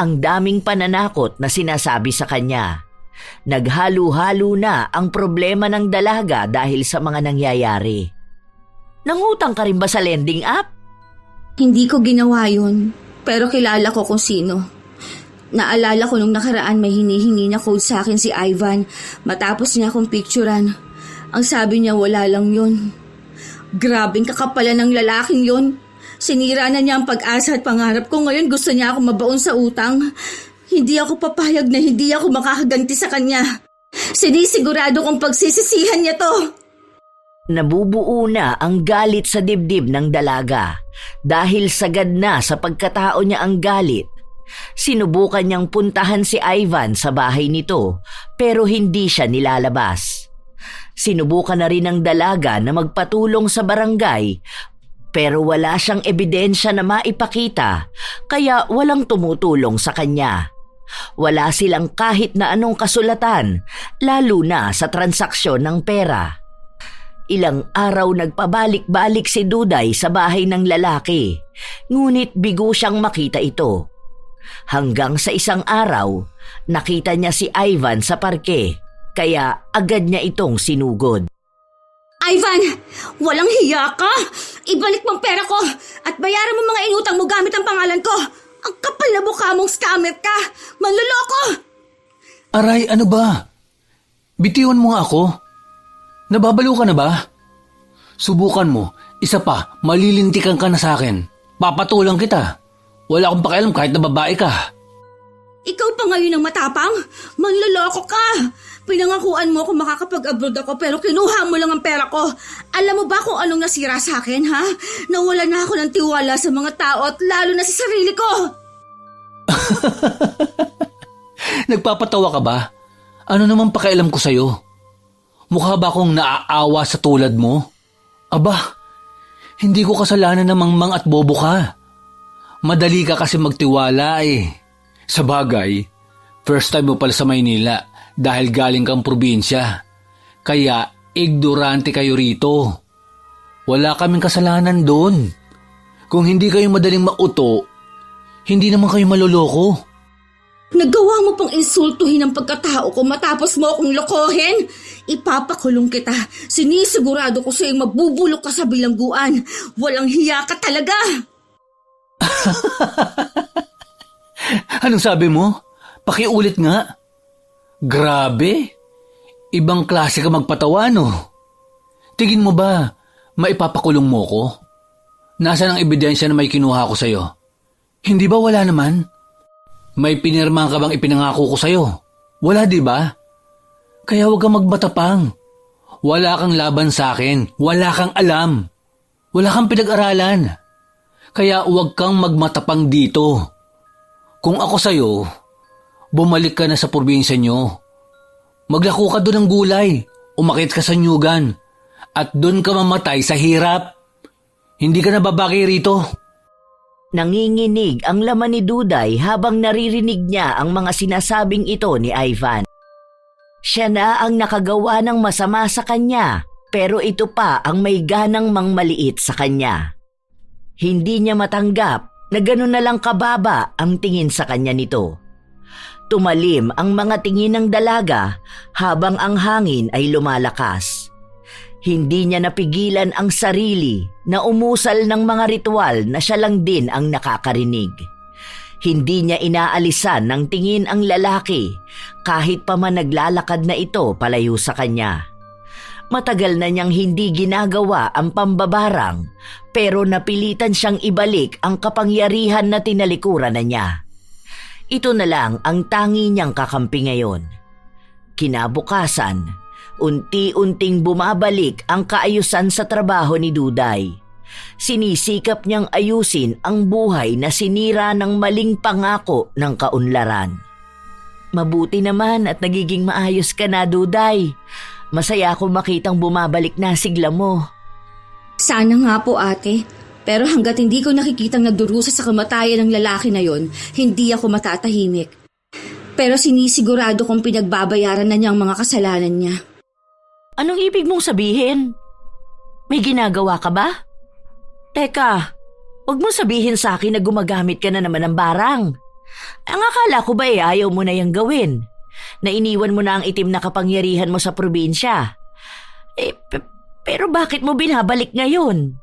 Ang daming pananakot na sinasabi sa kanya. Naghalo-halo na ang problema ng dalaga dahil sa mga nangyayari. Nangutang ka rin ba sa lending app? Hindi ko ginawa yun, pero kilala ko kung sino. Naalala ko nung nakaraan may hinihingi na code sa akin si Ivan matapos niya akong picturean. Ang sabi niya wala lang yun. Grabing kakapalan ng lalaking yun. Sinira na niya ang pag-asa at pangarap ko. Ngayon gusto niya ako mabaon sa utang. Hindi ako papayag na hindi ako makakaganti sa kanya. Sinisigurado kong pagsisisihan niya to. Nabubuo na ang galit sa dibdib ng dalaga. Dahil sagad na sa pagkatao niya ang galit. Sinubukan niyang puntahan si Ivan sa bahay nito pero hindi siya nilalabas. Sinubukan na rin ng dalaga na magpatulong sa barangay pero wala siyang ebidensya na maipakita kaya walang tumutulong sa kanya. Wala silang kahit na anong kasulatan lalo na sa transaksyon ng pera. Ilang araw nagpabalik-balik si Duday sa bahay ng lalaki ngunit bigo siyang makita ito. Hanggang sa isang araw, nakita niya si Ivan sa parke. Kaya agad niya itong sinugod. Ivan! Walang hiya ka! Ibalik mong pera ko at bayaran mo mga inutang mo gamit ang pangalan ko! Ang kapal na mukha mong scammer ka! Manloloko! Aray, ano ba? Bitiwan mo nga ako. Nababalo ka na ba? Subukan mo, isa pa, malilintikan ka na sa akin. Papatulang kita. Wala akong pakialam kahit na babae ka. Ikaw pa ngayon ang matapang? Manloloko ka! Pinangakuan mo kung makakapag-abroad ako pero kinuha mo lang ang pera ko. Alam mo ba kung anong nasira sa akin, ha? Nawala na ako ng tiwala sa mga tao at lalo na sa sarili ko. Nagpapatawa ka ba? Ano naman pakialam ko sa'yo? Mukha ba akong naaawa sa tulad mo? Aba, hindi ko kasalanan na mangmang at bobo ka. Madali ka kasi magtiwala eh. Sa bagay, first time mo pala sa Maynila dahil galing kang probinsya. Kaya ignorante kayo rito. Wala kaming kasalanan doon. Kung hindi kayo madaling mauto, hindi naman kayo maloloko. Nagawa mo pang insultuhin ang pagkatao ko matapos mo akong lokohin? Ipapakulong kita. Sinisigurado ko sa'yo mabubulok ka sa bilangguan. Walang hiya ka talaga. Anong sabi mo? Pakiulit nga. Grabe. Ibang klase ka magpatawa, no? Tingin mo ba, maipapakulong mo ko? Nasaan ang ebidensya na may kinuha ko sa'yo? Hindi ba wala naman? May pinirmahan ka bang ipinangako ko sa'yo? Wala, di ba? Kaya huwag kang magmatapang. Wala kang laban sa akin. Wala kang alam. Wala kang pinag-aralan. Kaya huwag kang magmatapang dito. Kung ako sa'yo, bumalik ka na sa probinsya nyo. Maglako ka doon ng gulay. Umakit ka sa nyugan. At doon ka mamatay sa hirap. Hindi ka na babaki rito. Nanginginig ang laman ni Duday habang naririnig niya ang mga sinasabing ito ni Ivan. Siya na ang nakagawa ng masama sa kanya, pero ito pa ang may ganang mangmaliit sa kanya. Hindi niya matanggap na gano'n na lang kababa ang tingin sa kanya nito. Tumalim ang mga tingin ng dalaga habang ang hangin ay lumalakas. Hindi niya napigilan ang sarili na umusal ng mga ritual na siya lang din ang nakakarinig. Hindi niya inaalisan ng tingin ang lalaki kahit pa man naglalakad na ito palayo sa kanya. Matagal na niyang hindi ginagawa ang pambabarang pero napilitan siyang ibalik ang kapangyarihan na tinalikuran na niya. Ito na lang ang tangi niyang kakampi ngayon. Kinabukasan, unti-unting bumabalik ang kaayusan sa trabaho ni Duday. Sinisikap niyang ayusin ang buhay na sinira ng maling pangako ng kaunlaran. Mabuti naman at nagiging maayos ka na, Duday. Masaya akong makitang bumabalik na sigla mo. Sana nga po, ate. Pero hanggat hindi ko nakikitang nagdurusa sa kamatayan ng lalaki na yon, hindi ako matatahimik. Pero sinisigurado kong pinagbabayaran na niya ang mga kasalanan niya. Anong ibig mong sabihin? May ginagawa ka ba? Teka, huwag mong sabihin sa akin na gumagamit ka na naman ng barang. Ang akala ko ba ayaw mo na yung gawin? Na iniwan mo na ang itim na kapangyarihan mo sa probinsya. Pero bakit mo binabalik ngayon?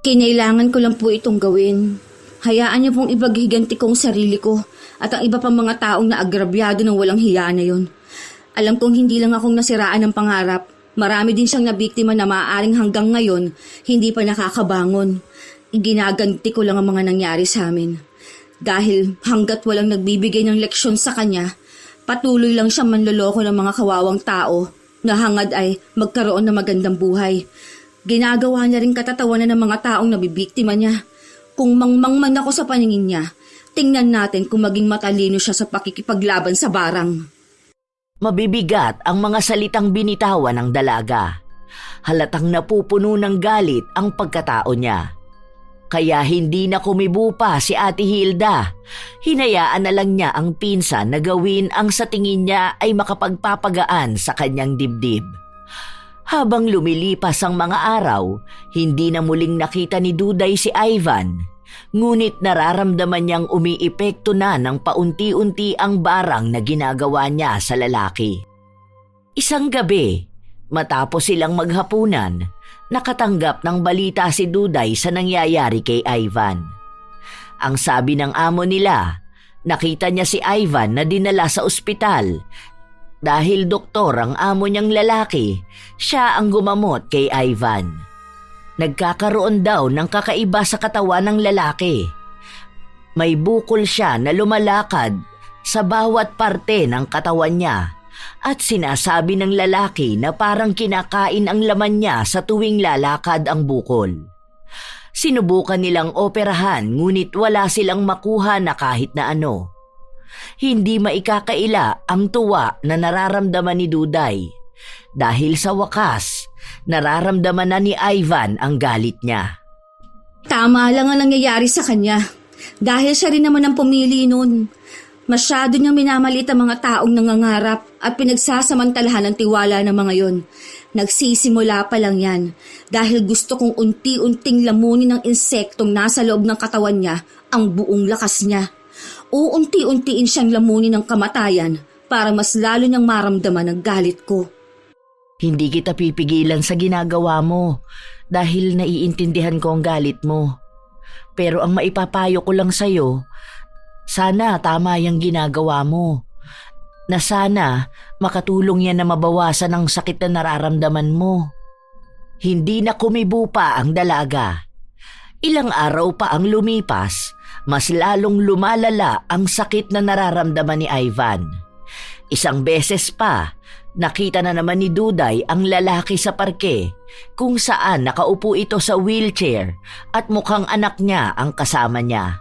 Kinailangan ko lang po itong gawin. Hayaan niyo pong ibaghiganti kong sarili ko at ang iba pang mga taong naagrabyado ng walang hiya na yon. Alam kong hindi lang akong nasiraan ng pangarap. Marami din siyang nabiktima na maaaring hanggang ngayon hindi pa nakakabangon. Ginaganti ko lang ang mga nangyari sa amin. Dahil hanggat walang nagbibigay ng leksyon sa kanya, patuloy lang siyang manloloko ng mga kawawang tao na hangad ay magkaroon ng magandang buhay. Ginagawa niya rin katatawanan ng mga taong nabibiktima niya. Kung mangmang man ako sa paningin niya, tingnan natin kung maging matalino siya sa pakikipaglaban sa barang. Mabibigat ang mga salitang binitawan ng dalaga. Halatang napupuno ng galit ang pagkatao niya. Kaya hindi na kumibo pa si Ate Hilda. Hinayaan na lang niya ang pinsan na gawin ang sa tingin niya ay makapagpapagaan sa kanyang dibdib. Habang lumilipas ang mga araw, hindi na muling nakita ni Duday si Ivan. Ngunit nararamdaman niyang umiipekto na ng paunti-unti ang barang na ginagawa niya sa lalaki. Isang gabi, matapos silang maghapunan, nakatanggap ng balita si Duday sa nangyayari kay Ivan. Ang sabi ng amo nila, nakita niya si Ivan na dinala sa ospital. Dahil doktor ang amo niyang lalaki, siya ang gumamot kay Ivan. Nagkakaroon daw ng kakaiba sa katawan ng lalaki. May bukol siya na lumalakad sa bawat parte ng katawan niya at sinasabi ng lalaki na parang kinakain ang laman niya sa tuwing lalakad ang bukol. Sinubukan nilang operahan ngunit wala silang makuha na kahit na ano. Hindi maikakaila ang tuwa na nararamdaman ni Duday. Dahil sa wakas, nararamdaman na ni Ivan ang galit niya. Tama lang ang nangyayari sa kanya. Dahil siya rin naman ang pumili nun. Masyado niyang minamalit ang mga taong nangangarap at pinagsasamantalahan ang tiwala ng mga yon. Nagsisimula pa lang yan dahil gusto kong unti-unting lamunin ng insektong nasa loob ng katawan niya ang buong lakas niya. Uunti-untiin siyang lamunin ng kamatayan para mas lalo niyang maramdaman ang galit ko. Hindi kita pipigilan sa ginagawa mo dahil naiintindihan ko ang galit mo. Pero ang maipapayo ko lang sa'yo, sana tama yung ginagawa mo. Na sana makatulong yan na mabawasan ang sakit na nararamdaman mo. Hindi na kumibo pa ang dalaga. Ilang araw pa ang lumipas, mas lalong lumalala ang sakit na nararamdaman ni Ivan. Isang beses pa, nakita na naman ni Duday ang lalaki sa parke kung saan nakaupo ito sa wheelchair at mukhang anak niya ang kasama niya.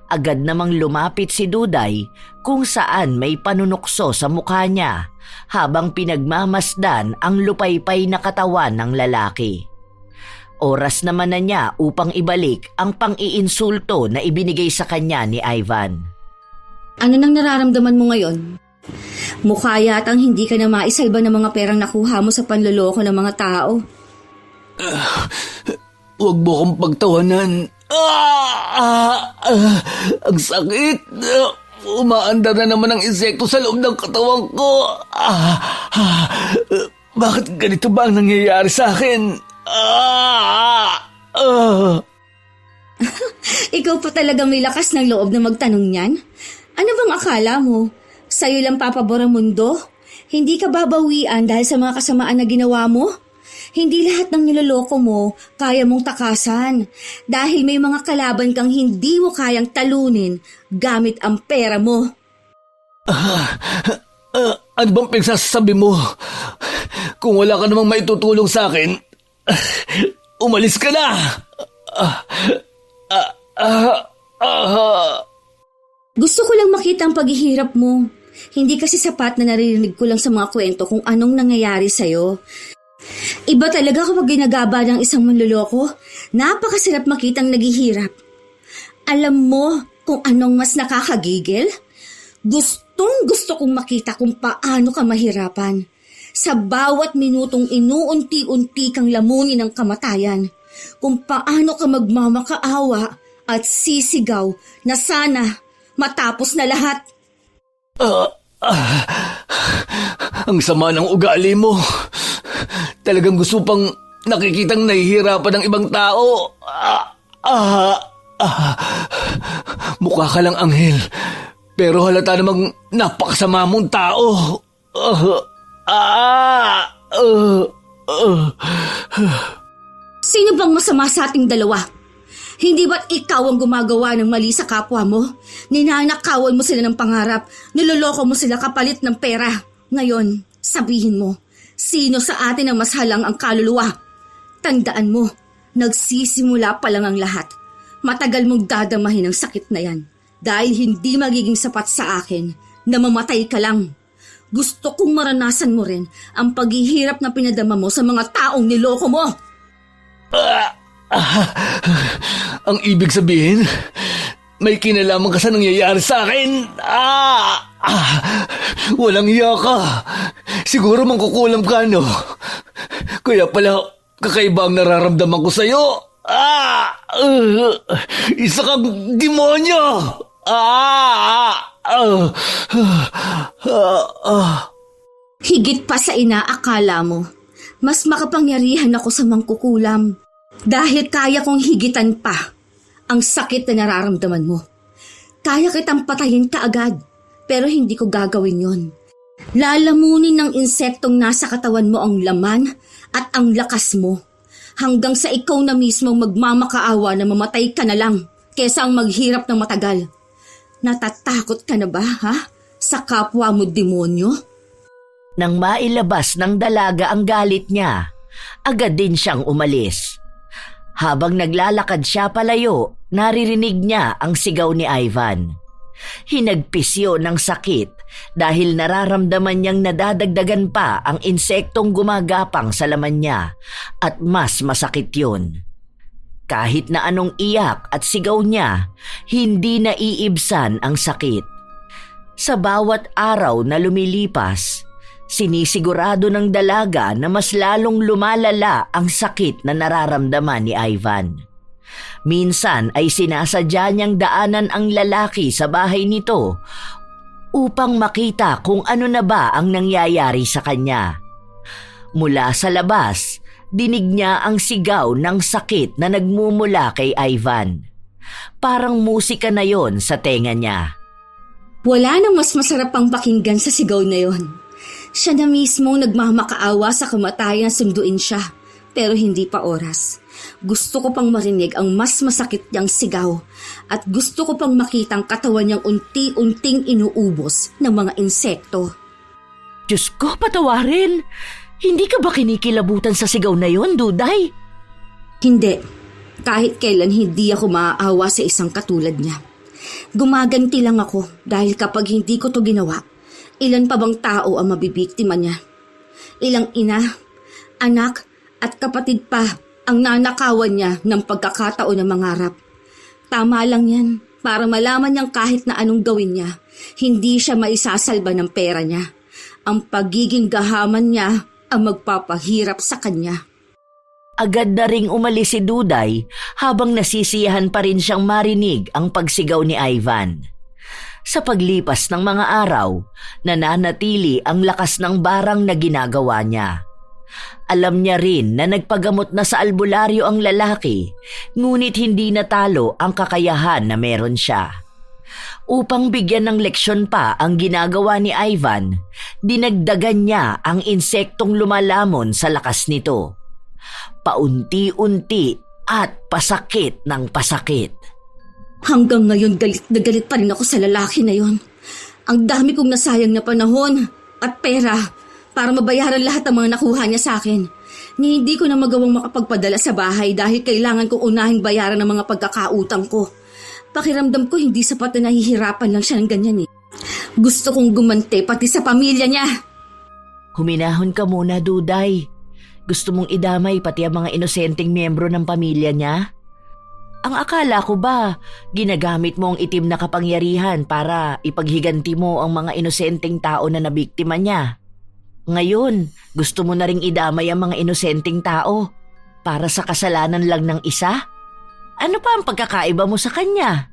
Agad namang lumapit si Duday kung saan may panunukso sa mukha niya habang pinagmamasdan ang lupaypay na katawan ng lalaki. Oras naman na niya upang ibalik ang pang-iinsulto na ibinigay sa kanya ni Ivan. Ano nang nararamdaman mo ngayon? Mukha yatang hindi ka na maisalba ng mga perang nakuha mo sa panloloko ng mga tao. Huwag mo akong pagtawanan. Ang sakit. Umaandar na naman ang insekto sa loob ng katawan ko. Bakit ganito ba ang nangyayari sa akin? Ikaw pa talagang may lakas ng loob na magtanong niyan? Ano bang akala mo? Sa'yo lang papabor ang mundo? Hindi ka babawian dahil sa mga kasamaan na ginawa mo? Hindi lahat ng niloloko mo kaya mong takasan dahil may mga kalaban kang hindi mo kayang talunin gamit ang pera mo. Ano bang pinagsasabi mo? Kung wala ka namang maitutulong sa akin, umalis ka na! Gusto ko lang makita ang paghihirap mo. Hindi kasi sapat na naririnig ko lang sa mga kwento kung anong nangyayari sa'yo. Iba talaga kapag ginagaba ng isang manloloko. Napakasarap makitang naghihirap. Alam mo kung anong mas nakakagigil? Gustong-gusto kong makita kung paano ka mahirapan. Sa bawat minutong inuunti-unti kang lamunin ng kamatayan. Kung paano ka magmamakaawa at sisigaw na sana matapos na lahat. Ang sama ng ugali mo. Talagang gusto pang nakikitang nahihirapan ng ibang tao. Mukha ka lang anghel, pero halata namang napakasama mong tao. Sino bang masama sa ating dalawa? Hindi ba't ikaw ang gumagawa ng mali sa kapwa mo? Ninanakawan mo sila ng pangarap, niloloko mo sila kapalit ng pera. Ngayon, sabihin mo, sino sa atin ang mas halang ang kaluluwa? Tandaan mo, nagsisimula pa lang ang lahat. Matagal mong dadamahin ang sakit na yan dahil hindi magiging sapat sa akin na mamatay ka lang. Gusto kong maranasan mo rin ang paghihirap na pinadama mo sa mga taong niloko mo. Ang ibig sabihin, may kinalaman ka sa nangyayari sa akin. Walang iya ka. Siguro mangkukulam ka, no? Kaya pala kakaiba ang nararamdaman ko sa'yo. Isa kang demonyo. Higit pa sa inaakala mo, mas makapangyarihan ako sa mangkukulam. Dahil kaya kong higitan pa ang sakit na nararamdaman mo. Kaya kitang patayin kaagad, pero hindi ko gagawin yon. Lalamunin ng insektong nasa katawan mo ang laman at ang lakas mo, hanggang sa ikaw na mismo magmamakaawa na mamatay ka na lang kesa ang maghirap ng matagal. Natatakot ka na ba, ha? Sa kapwa mo, demonyo? Nang mailabas ng dalaga ang galit niya, agad din siyang umalis. Habang naglalakad siya palayo, naririnig niya ang sigaw ni Ivan. Hinagpis yun ng sakit dahil nararamdaman niyang nadadagdagan pa ang insektong gumagapang sa laman niya at mas masakit yun. Kahit na anong iyak at sigaw niya, hindi naiibsan ang sakit. Sa bawat araw na lumilipas, sinisigurado ng dalaga na mas lalong lumalala ang sakit na nararamdaman ni Ivan. Minsan ay sinasadya niyang daanan ang lalaki sa bahay nito upang makita kung ano na ba ang nangyayari sa kanya. Mula sa labas, dinig niya ang sigaw ng sakit na nagmumula kay Ivan. Parang musika na yon sa tenga niya. Wala nang mas masarap pang pakinggan sa sigaw na yon. Siya na mismo nagmamakaawa sa kamatayan sunduin siya. pero hindi pa oras. Gusto ko pang marinig ang mas masakit niyang sigaw at gusto ko pang makitang katawan niyang unti-unting inuubos ng mga insekto. Diyos ko, patawarin. Hindi ka ba kinikilabutan sa sigaw na yon, Duday? Hindi. Kahit kailan hindi ako maaawa sa isang katulad niya. Gumaganti lang ako dahil kapag hindi ko to ginawa, ilan pa bang tao ang mabibiktima niya? Ilang ina, anak at kapatid pa ang nanakawan niya ng pagkakataon ng mangarap. Tama lang yan para malaman niyang kahit na anong gawin niya, hindi siya maisasalba ng pera niya. Ang pagiging gahaman niya ang magpapahirap sa kanya. Agad na ring umalis si Duday habang nasisiyahan pa rin siyang marinig ang pagsigaw ni Ivan. Sa paglipas ng mga araw, nananatili ang lakas ng barang na ginagawa niya. Alam niya rin na nagpagamot na sa albularyo ang lalaki, ngunit hindi natalo ang kakayahan na meron siya. Upang bigyan ng leksyon pa ang ginagawa ni Ivan, dinagdagan niya ang insektong lumalamon sa lakas nito. Paunti-unti at pasakit ng pasakit. Hanggang ngayon galit na galit pa rin ako sa lalaki na yon. Ang dami kong nasayang na panahon at pera para mabayaran lahat ng mga nakuha niya sa akin. Ni hindi ko na magawang makapagpadala sa bahay dahil kailangan kong unahing bayaran ng mga pagkakautang ko. Pakiramdam ko hindi sapat na nahihirapan lang siya ng ganyan eh. Gusto kong gumante pati sa pamilya niya. Huminahon ka muna, Duday. Gusto mong idamay pati ang mga inosenteng miyembro ng pamilya niya? Ang akala ko ba, ginagamit mo ang itim na kapangyarihan para ipaghiganti mo ang mga inosenteng tao na nabiktima niya? Ngayon, gusto mo na ring idamay ang mga inosenteng tao para sa kasalanan lang ng isa? Ano pa ang pagkakaiba mo sa kanya?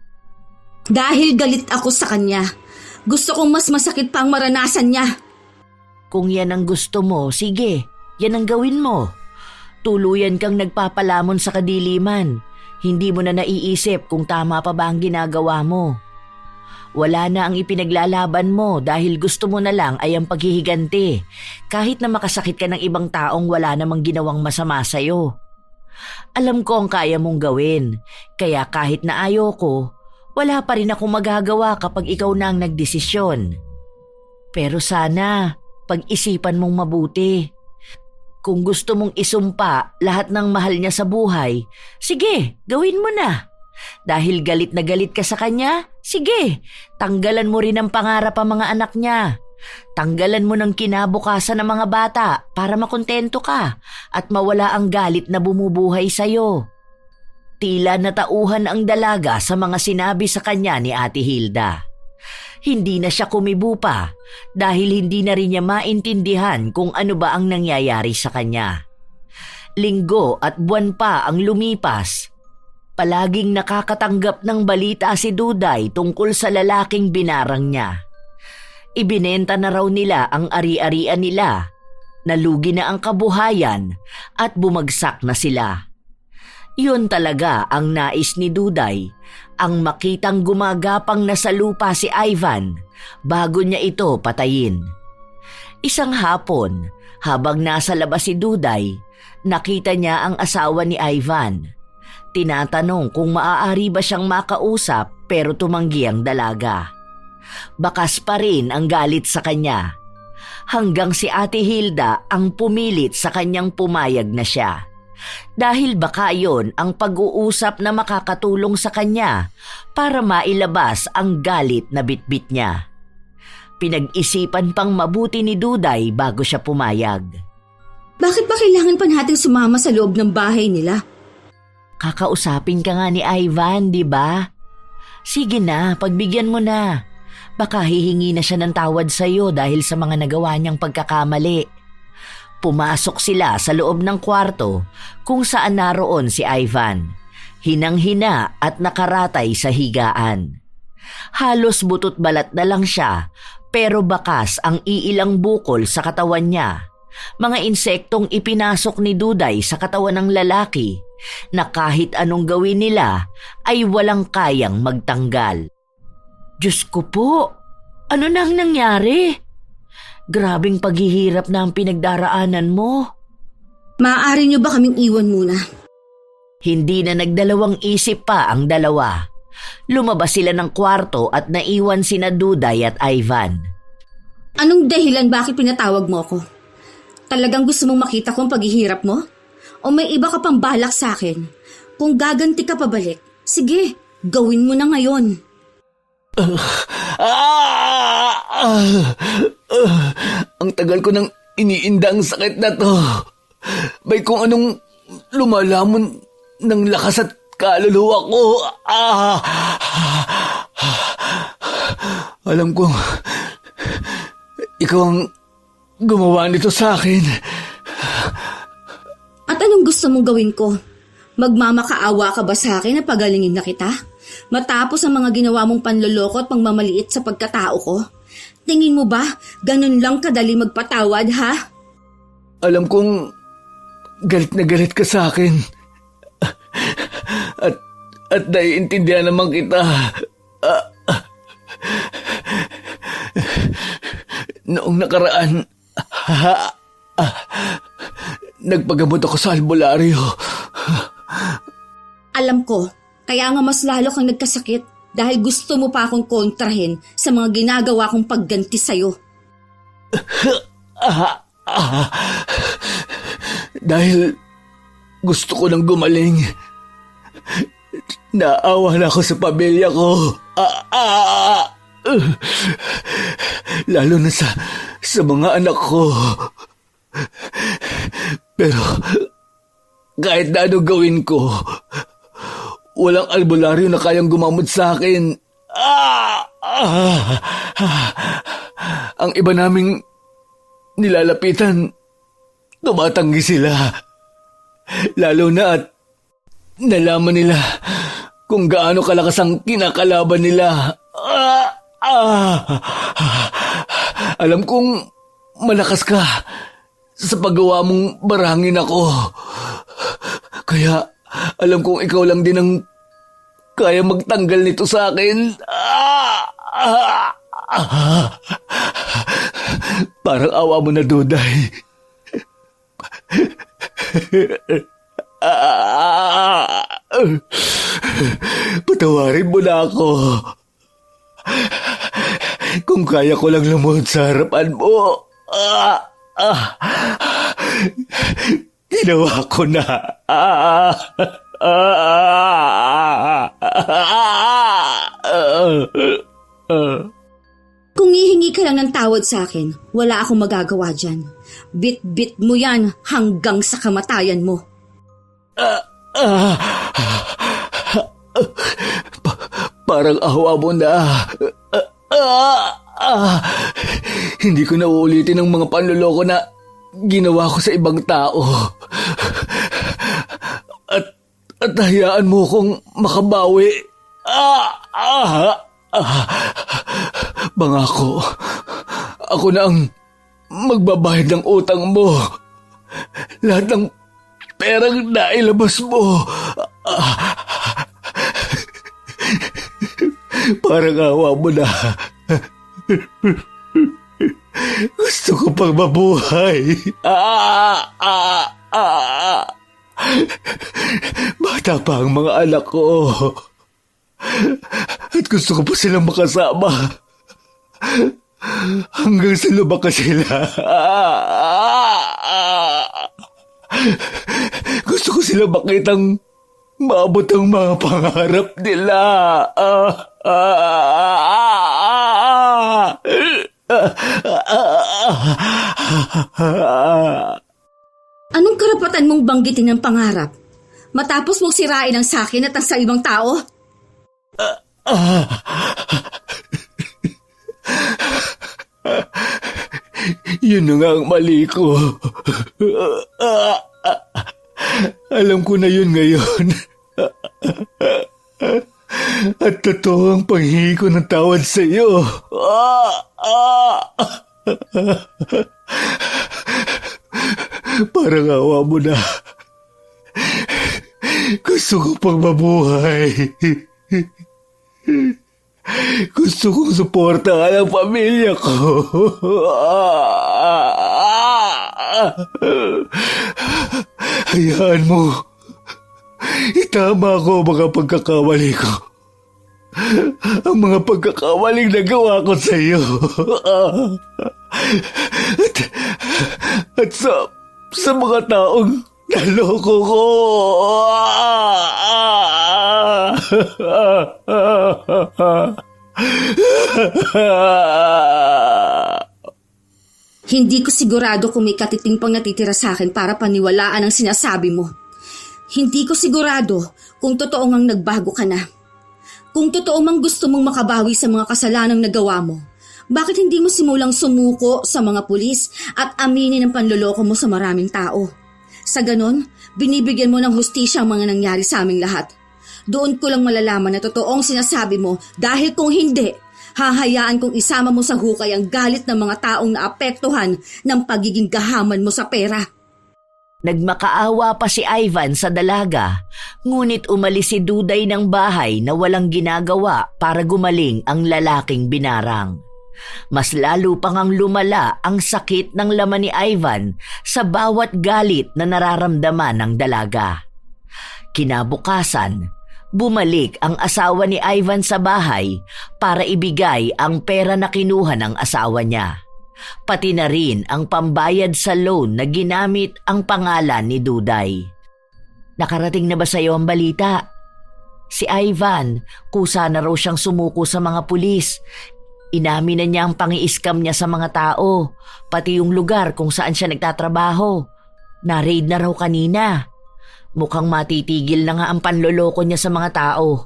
Dahil galit ako sa kanya. Gusto kong mas masakit pa ang maranasan niya. Kung yan ang gusto mo, sige, yan ang gawin mo. Tuluyan kang nagpapalamon sa kadiliman. Hindi mo na naiisip kung tama pa ba ang ginagawa mo. Wala na ang ipinaglalaban mo dahil gusto mo na lang ay ang paghihiganti. Kahit na makasakit ka ng ibang taong wala namang ginawang masama sa'yo. Alam ko ang kaya mong gawin, kaya kahit na ayoko, wala pa rin akong magagawa kapag ikaw na ang nagdesisyon. Pero sana, pag-isipan mong mabuti. Kung gusto mong isumpa lahat ng mahal niya sa buhay, sige, gawin mo na. Dahil galit na galit ka sa kanya, sige, tanggalan mo rin ang pangarap ang mga anak niya. Tanggalan mo ng kinabukasan ng mga bata para makontento ka at mawala ang galit na bumubuhay sa'yo. Tila natauhan ang dalaga sa mga sinabi sa kanya ni Ate Hilda. Hindi na siya kumibo pa dahil hindi na rin niya maintindihan kung ano ba ang nangyayari sa kanya. Linggo at buwan pa ang lumipas. Palaging nakakatanggap ng balita si Duday tungkol sa lalaking binarang niya. Ibinenta na raw nila ang ari-arian nila, nalugi na ang kabuhayan at bumagsak na sila. Yun talaga ang nais ni Duday, ang makitang gumagapang na sa lupa si Ivan bago niya ito patayin. Isang hapon, habang nasa labas si Duday, nakita niya ang asawa ni Ivan. Tinatanong kung maaari ba siyang makausap pero tumanggi ang dalaga. Bakas pa rin ang galit sa kanya. Hanggang si Ate Hilda ang pumilit sa kanyang pumayag na siya. Dahil baka yon ang pag-uusap na makakatulong sa kanya para mailabas ang galit na bitbit niya. Pinag-isipan pang mabuti ni Duday bago siya pumayag. Bakit ba kailangan pa natin sumama sa loob ng bahay nila? Kakausapin ka nga ni Ivan, di ba? Sige na, pagbigyan mo na. Baka hihingi na siya ng tawad sa'yo dahil sa mga nagawa niyang pagkakamali. Pumasok sila sa loob ng kwarto kung saan naroon si Ivan. Hinang-hina at nakaratay sa higaan. Halos butot balat na lang siya pero bakas ang iilang bukol sa katawan niya. Mga insektong ipinasok ni Duday sa katawan ng lalaki na kahit anong gawin nila ay walang kayang magtanggal. Diyos ko po, ano nang nangyari? Grabing paghihirap na ang pinagdaraanan mo. Maaari niyo ba kaming iwan muna? Hindi na nagdalawang isip pa ang dalawa. Lumabas sila ng kwarto at naiwan sina Duday at Ivan. Anong dahilan bakit pinatawag mo ako? Talagang gusto mong makita ko ang paghihirap mo? O may iba ka pang balak sa akin? Kung gaganti ka pabalik, sige, gawin mo na ngayon. Ang tagal ko nang iniinda ang sakit na to. May kung anong lumalamon ng lakas at kaluluwa ko. Alam kong ikaw ang gumawa nito sa akin. At anong gusto mong gawin ko? Magmamakaawa ka ba sa akin na pagalingin na kita? Matapos ang mga ginawa mong panloloko at pangmamaliit sa pagkatao ko? Tingin mo ba, ganun lang kadali magpatawad, ha? Alam kong galit na galit ka sa akin. At naiintindihan naman kita. Noong nakaraan, nagpagamot ako sa albularyo. Alam ko, kaya nga mas lalo kang nagkasakit dahil gusto mo pa akong kontrahin sa mga ginagawa kong pagganti sa'yo. Dahil gusto ko nang gumaling. Naawa na ako sa pamilya ko. Lalo na sa mga anak ko. Pero kahit na ano gawin ko, walang albularyo na kayang gumamot sa akin. Ang iba naming nilalapitan, tumatanggi sila. Lalo na at nalaman nila kung gaano kalakas ang kinakalaban nila. Alam kong malakas ka sa paggawa mong barangin ako. Kaya alam kong ikaw lang din ang kaya magtanggal nito sa akin. Parang awa mo na, Duday. Patawarin mo na ako. Kung kaya ko lang lumuhod sa harapan mo. Ginawa ko na. Kung hihingi ka lang ng tawad sa akin, wala akong magagawa dyan. Bit-bit mo yan hanggang sa kamatayan mo. Parang awa mo na. Hindi ko na uulitin ang mga panloloko na ginawa ko sa ibang tao. At hayaan mo kong makabawi. Bangako, ako na ang magbabayad ng utang mo. Lahat ng perang nailabas mo. Parang awa mo na. Gusto ko pang mabuhay. Bata pa ang mga anak ko. At gusto ko pa silang makasama. Hanggang sa lumaki sila. Gusto ko silang makitang maabot ang mga pangarap nila. Anong karapatan mong banggitin ng pangarap? Matapos mong sirain ang sakin at ang sa ibang tao? Yun na nga ang mali ko. Alam ko na yun ngayon. At totoo ang panghingi ko ng tawad sa iyo. Parang awa mo na. Gusto ko pang mabuhay. Gusto kong suportahan ang pamilya ko. Hayaan mo. Itama ko ang mga pagkakamali ko. Ang mga pagkakamaling nagawa ko sa iyo. At sa mga taong naloko ko. Hindi ko sigurado kung may katiting pang natitira sa akin para paniwalaan ang sinasabi mo. Hindi ko sigurado kung totoo ngang nagbago ka na. Kung totoo mang gusto mong makabawi sa mga kasalanang nagawa mo, bakit hindi mo simulang sumuko sa mga pulis at aminin ang panloloko mo sa maraming tao? Sa ganon, binibigyan mo ng hustisya ang mga nangyari sa aming lahat. Doon ko lang malalaman na totoong sinasabi mo dahil kung hindi, hahayaan kong isama mo sa hukay ang galit ng mga taong naapektuhan ng pagiging gahaman mo sa pera. Nagmakaawa pa si Ivan sa dalaga, ngunit umalis si Duday ng bahay na walang ginagawa para gumaling ang lalaking binarang. Mas lalo pang ang lumala ang sakit ng laman ni Ivan sa bawat galit na nararamdaman ng dalaga. Kinabukasan, bumalik ang asawa ni Ivan sa bahay para ibigay ang pera na kinuha ng asawa niya. Pati na rin ang pambayad sa loan na ginamit ang pangalan ni Duday. Nakarating na ba sa iyo ang balita? Si Ivan, kusa na raw siyang sumuko sa mga pulis. Inamin na niya ang pangi-scam niya sa mga tao, pati yung lugar kung saan siya nagtatrabaho. Na-raid na raw kanina. Mukhang matitigil na nga ang panloloko niya sa mga tao.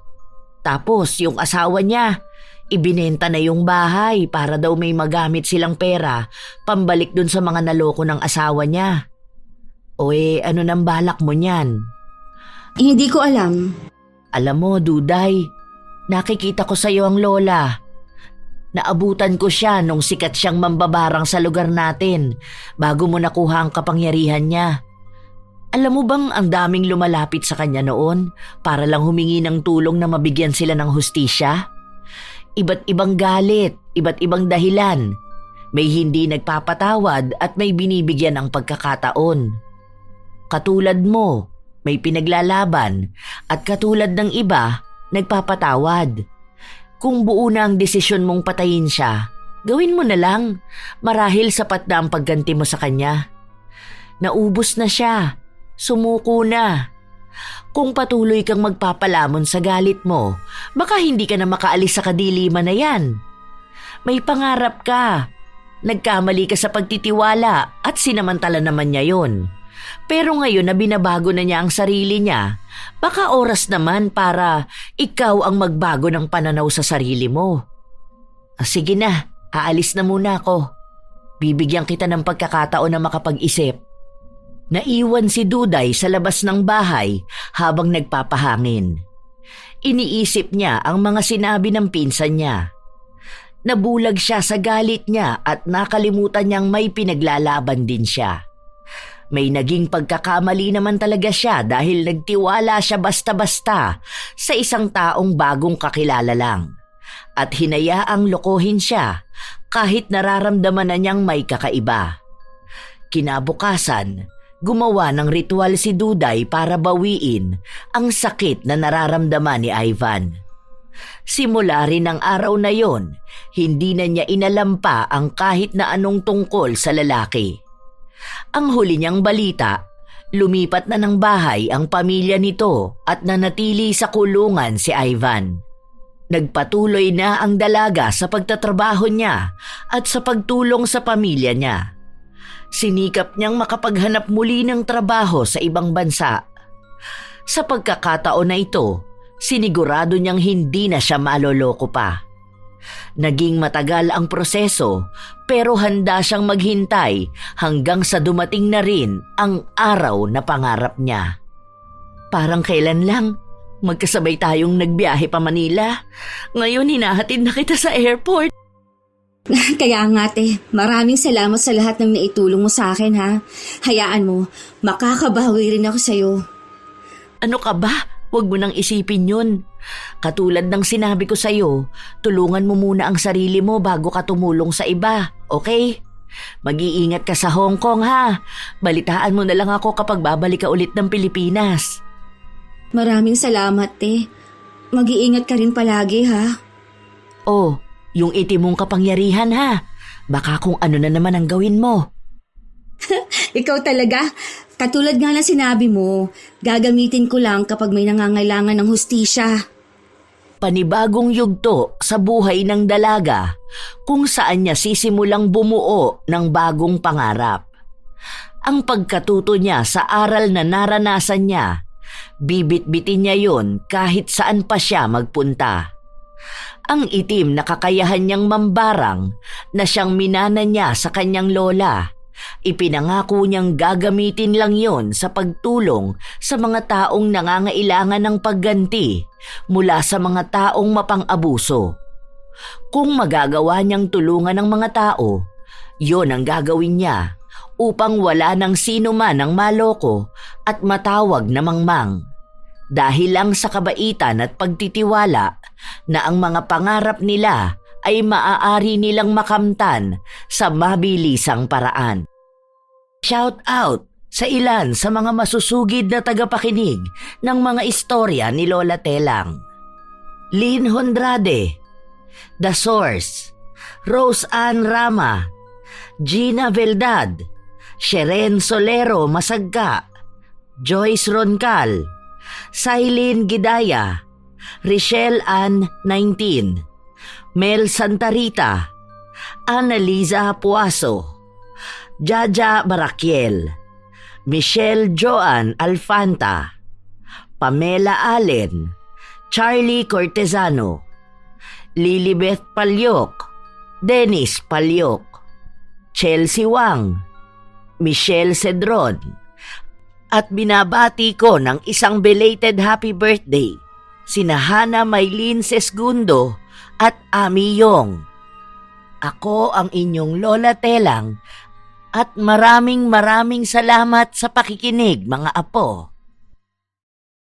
Tapos yung asawa niya, ibinenta na yung bahay para daw may magamit silang pera pambalik dun sa mga naloko ng asawa niya. O ano nang balak mo niyan? Hindi ko alam. Alam mo, Duday, nakikita ko sa iyo ang lola. Naabutan ko siya nung sikat siyang mambabarang sa lugar natin bago mo nakuha ang kapangyarihan niya. Alam mo bang ang daming lumalapit sa kanya noon para lang humingi ng tulong na mabigyan sila ng hustisya? Iba't ibang galit, iba't ibang dahilan. May hindi nagpapatawad at may binibigyan ng pagkakataon. Katulad mo, may pinaglalaban at katulad ng iba, nagpapatawad. Kung buo na ang desisyon mong patayin siya, gawin mo na lang. Marahil sapat na ang pagganti mo sa kanya. Naubos na siya. Sumuko na. Kung patuloy kang magpapalamon sa galit mo, baka hindi ka na makaalis sa kadiliman na yan. May pangarap ka. Nagkamali ka sa pagtitiwala at sinamantala naman niya yon. Pero ngayon na binabago na niya ang sarili niya, baka oras naman para ikaw ang magbago ng pananaw sa sarili mo. Sige na, aalis na muna ako. Bibigyan kita ng pagkakataon na makapag-isip. Naiwan si Duday sa labas ng bahay habang nagpapahangin. Iniisip niya ang mga sinabi ng pinsan niya. Nabulag siya sa galit niya at nakalimutan niyang may pinaglalaban din siya. May naging pagkakamali naman talaga siya dahil nagtiwala siya basta-basta sa isang taong bagong kakilala lang. At hinayaang lokohin siya kahit nararamdaman na niyang may kakaiba. Kinabukasan, gumawa ng ritual si Duday para bawiin ang sakit na nararamdaman ni Ivan. Simula rin ng araw na yon, hindi na niya inalampa ang kahit na anong tungkol sa lalaki. Ang huli niyang balita, lumipat na ng bahay ang pamilya nito at nanatili sa kulungan si Ivan. Nagpatuloy na ang dalaga sa pagtatrabaho niya at sa pagtulong sa pamilya niya. Sinikap niyang makapaghanap muli ng trabaho sa ibang bansa. Sa pagkakataon na ito, sinigurado niyang hindi na siya maloloko pa. Naging matagal ang proseso pero handa siyang maghintay hanggang sa dumating na rin ang araw na pangarap niya. Parang kailan lang, magkasabay tayong nagbiyahe pa Manila. Ngayon hinahatid na kita sa airport. Kaya nga maraming salamat sa lahat ng naitulong mo sa akin ha. Hayaan mo, makakabawi rin ako sa'yo. Ano ka ba? Huwag mo nang isipin yun. Katulad ng sinabi ko sa'yo, tulungan mo muna ang sarili mo bago ka tumulong sa iba, okay? Mag-iingat ka sa Hong Kong ha. Balitaan mo na lang ako kapag babalik ka ulit ng Pilipinas. Maraming salamat, te. Mag-iingat ka rin palagi, ha? Oh, yung itim mong kapangyarihan ha. Baka kung ano na naman ang gawin mo. Ikaw talaga. Katulad nga na sinabi mo, gagamitin ko lang kapag may nangangailangan ng hustisya. Panibagong yugto sa buhay ng dalaga kung saan niya sisimulang bumuo ng bagong pangarap. Ang pagkatuto niya sa aral na naranasan niya, bibit-bitin niya yon kahit saan pa siya magpunta. Ang itim na kakayahan niyang mambarang na siyang minana niya sa kanyang lola, ipinangako niyang gagamitin lang yon sa pagtulong sa mga taong nangangailangan ng pagganti mula sa mga taong mapang-abuso. Kung magagawa niyang tulungan ng mga tao, yon ang gagawin niya upang wala nang sino man ang maloko at matawag na mangmang. Dahil lang sa kabaitan at pagtitiwala na ang mga pangarap nila ay maaari nilang makamtan sa mabilisang paraan. Shout out sa ilan sa mga masusugid na tagapakinig ng mga istorya ni Lola Telang. Lynn Hondrade, The Source, Rose Ann Rama, Gina Veldad, Sheren Solero Masagka, Joyce Roncal, Sailin Gidaya, Richelle Ann 19, Mel Santarita, Annaliza Puaso, Jaja Barakiel, Michelle Joan Alfanta, Pamela Allen, Charlie Cortezano, Lilibeth Palyok, Dennis Palyok, Chelsea Wang, Michelle Cedron, at binabati ko ng isang belated happy birthday sina Hana Maylin Sesgundo at Ami Yong. Ako ang inyong Lola Telang at maraming salamat sa pakikinig mga apo.